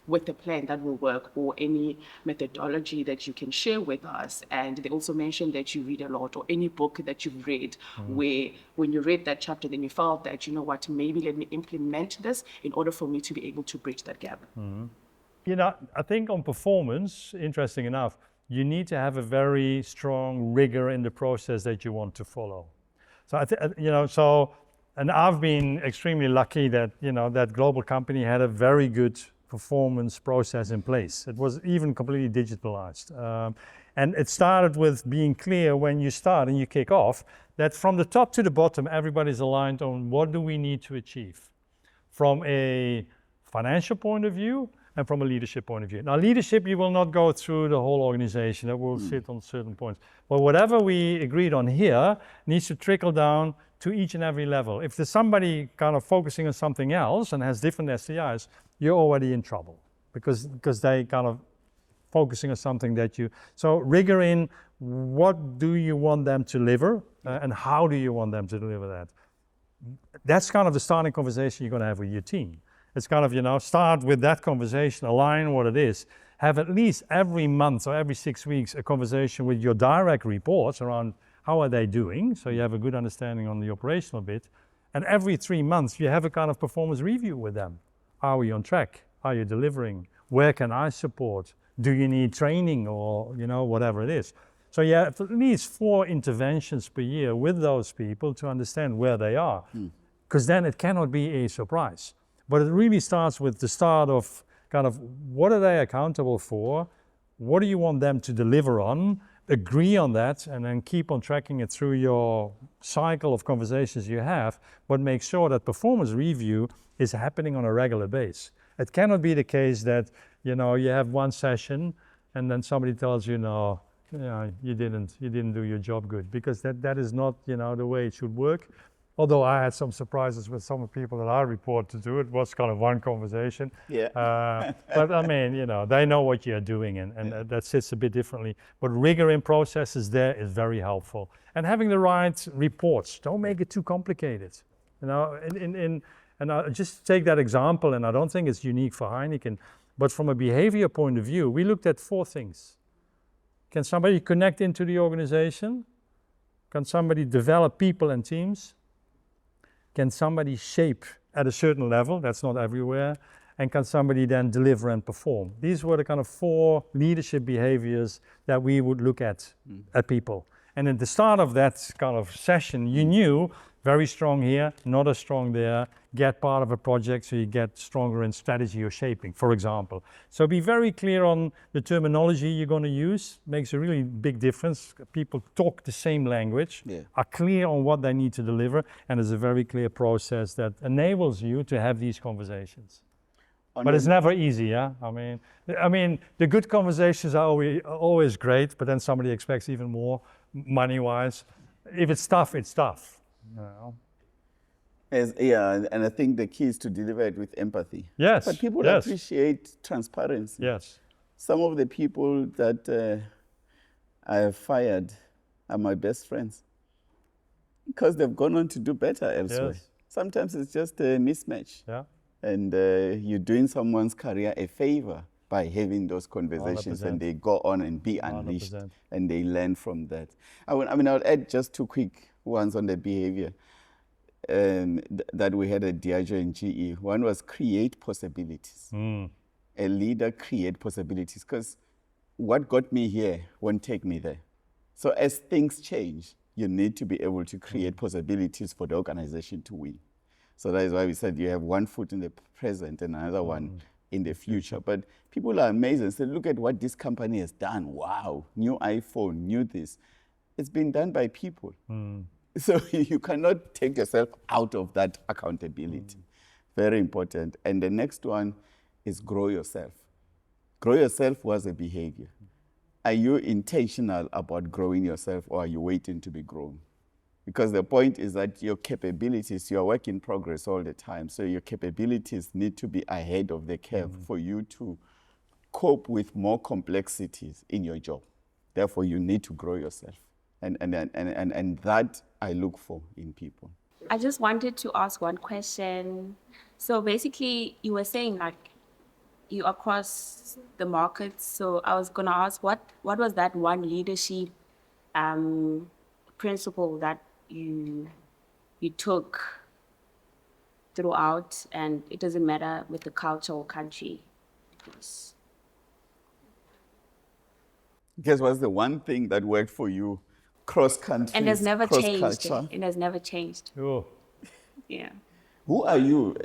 with a plan that will work, or any methodology that you can share with us? And they also mentioned that you read a lot, or any book that you've read where when you read that chapter, then you felt that, you know what, maybe let me implement this in order for me to be able to bridge that gap. I think on performance, interesting enough, you need to have a very strong rigor in the process that you want to follow. So and I've been extremely lucky that, that global company had a very good performance process in place. It was even completely digitalized. And it started with being clear when you start and you kick off, that from the top to the bottom, everybody's aligned on what do we need to achieve from a financial point of view and from a leadership point of view. Now, leadership, you will not go through the whole organization. It will sit on certain points. But whatever we agreed on here needs to trickle down to each and every level. If there's somebody kind of focusing on something else and has different STIs, you're already in trouble because they kind of focusing on something that you... So rigor in what do you want them to deliver and how do you want them to deliver that? That's kind of the starting conversation you're going to have with your team. It's kind of, start with that conversation, align what it is, have at least every month or every 6 weeks a conversation with your direct reports around how are they doing, so you have a good understanding on the operational bit. And every 3 months you have a kind of performance review with them. Are we on track? Are you delivering? Where can I support? Do you need training or whatever it is? So you have at least 4 interventions per year with those people to understand where they are. Because then it cannot be a surprise. But it really starts with the start of kind of what are they accountable for? What do you want them to deliver on? Agree on that and then keep on tracking it through your cycle of conversations you have, but make sure that performance review is happening on a regular basis. It cannot be the case that you have one session and then somebody tells you, no, you didn't do your job good, because that is not the way it should work. Although I had some surprises with some of the people that I report to. It was kind of one conversation. Yeah. But I mean, they know what you're doing, and that sits a bit differently. But rigor in processes there is very helpful. And having the right reports, don't make it too complicated. And I just take that example, and I don't think it's unique for Heineken, but from a behavior point of view, we looked at 4 things. Can somebody connect into the organization? Can somebody develop people and teams? Can somebody shape at a certain level? That's not everywhere. And can somebody then deliver and perform? These were the kind of 4 leadership behaviors that we would look at people. And at the start of that kind of session, you knew very strong here, not as strong there, get part of a project so you get stronger in strategy or shaping, for example. So be very clear on the terminology you're going to use. Makes a really big difference. People talk the same language, are clear on what they need to deliver, and there's a very clear process that enables you to have these conversations. But it's never easy, yeah? I mean, the good conversations are always great, but then somebody expects even more money-wise. If it's tough, it's tough. And I think the key is to deliver it with empathy. Yes. But people appreciate transparency. Yes. Some of the people that I have fired are my best friends because they've gone on to do better elsewhere. Yes. Sometimes it's just a mismatch. Yeah. And you're doing someone's career a favor by having those conversations 100%. And they go on and be unleashed 100%. And they learn from that. I'll add just 2 quick ones on the behavior that we had at Diageo and GE. One was create possibilities. A leader create possibilities, because what got me here won't take me there. So as things change, you need to be able to create possibilities for the organization to win. So that is why we said you have one foot in the present and another one in the future. But people are amazed and say, look at what this company has done. Wow, new iPhone, new this. It's been done by people. So you cannot take yourself out of that accountability. Very important. And the next one is grow yourself. Grow yourself was a behavior. Are you intentional about growing yourself, or are you waiting to be grown? Because the point is that your capabilities, you're a work in progress all the time. So your capabilities need to be ahead of the curve for you to cope with more complexities in your job. Therefore, you need to grow yourself. And that I look for in people. I just wanted to ask one question. So basically, you were saying like you across the markets. So I was going to ask, what was that one leadership principle that you took throughout, and it doesn't matter with the culture or country? Guess what's the one thing that worked for you cross country? And has never changed. Culture? It has never changed. Oh. Yeah. Who are you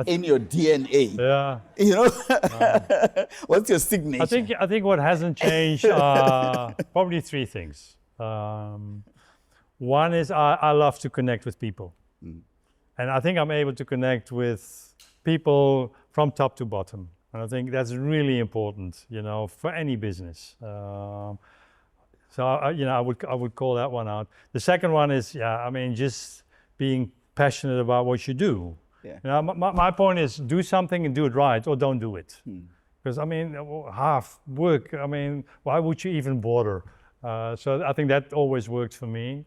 in your DNA? Yeah. What's your signature? I think what hasn't changed are probably 3 things. One is I love to connect with people. And I think I'm able to connect with people from top to bottom. And I think that's really important, for any business. So I would call that one out. The second one is, just being passionate about what you do. Yeah. My point is, do something and do it right, or don't do it. Because half work. Why would you even bother? So I think that always worked for me.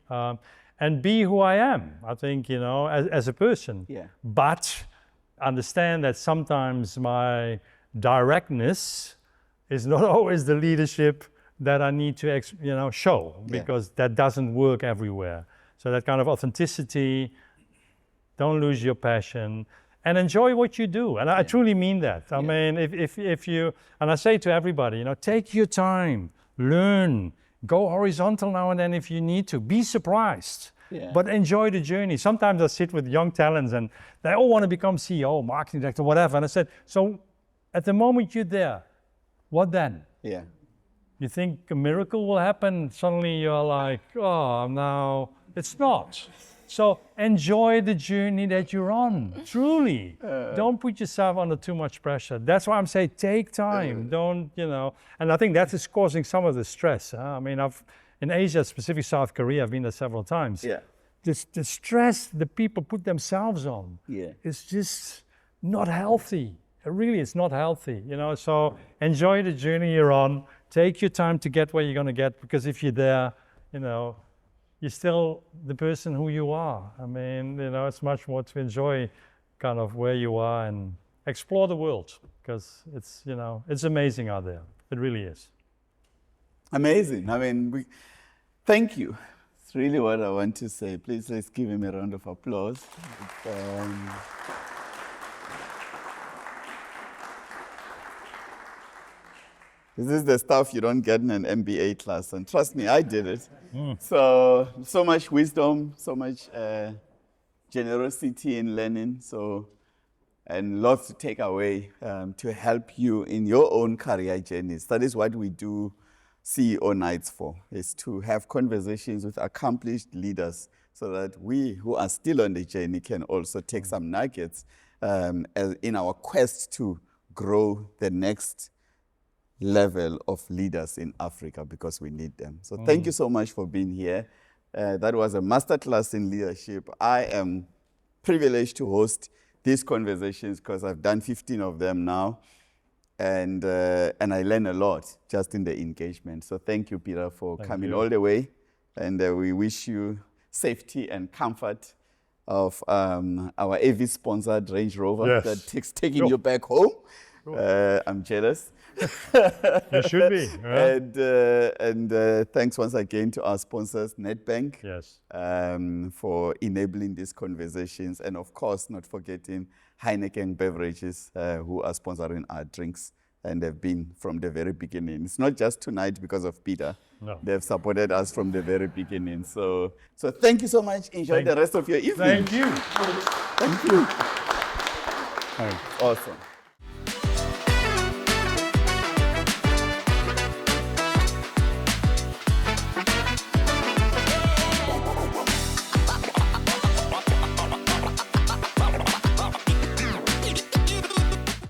And be who I am. I think as a person. But understand that sometimes my directness is not always the leadership that I need to show, because that doesn't work everywhere. So that kind of authenticity, don't lose your passion, and enjoy what you do. And I truly mean that. I mean, if you, and I say to everybody, take your time, learn, go horizontal now and then if you need to, be surprised. But enjoy the journey. Sometimes I sit with young talents and they all want to become CEO, marketing director, whatever. And I said, so at the moment you're there, what then? You think a miracle will happen? Suddenly you're like, oh, now it's not. So enjoy the journey that you're on, truly. Don't put yourself under too much pressure. That's why I'm saying take time, don't, and I think that is causing some of the stress. I mean, in Asia, specifically South Korea, I've been there several times. The stress the people put themselves on is just not healthy. It really is not healthy, so enjoy the journey you're on. Take your time to get where you're going to get, because if you're there, you're still the person who you are. I mean, it's much more to enjoy kind of where you are and explore the world, because it's, it's amazing out there. It really is. Amazing. I mean, thank you. It's really what I want to say. Please, let's give him a round of applause. This is the stuff you don't get in an MBA class, and trust me, I did it. So much wisdom, so much generosity in learning, and lots to take away to help you in your own career journeys. That is what we do CEO Nights for, is to have conversations with accomplished leaders so that we who are still on the journey can also take some nuggets in our quest to grow the next level of leaders in Africa, because we need them. So thank you so much for being here. That was a masterclass in leadership. I am privileged to host these conversations because I've done 15 of them now. And I learn a lot just in the engagement. So thank you, Peter, for coming all the way. And we wish you safety and comfort of our AV sponsored Range Rover that taking you back home. I'm jealous. You should be. And thanks once again to our sponsors, Nedbank, for enabling these conversations. And of course, not forgetting Heineken Beverages, who are sponsoring our drinks, and they've been from the very beginning. It's not just tonight because of Peter. No. They've supported us from the very beginning. So thank you so much. Enjoy the rest of your evening. Thank you. Thank you. Awesome.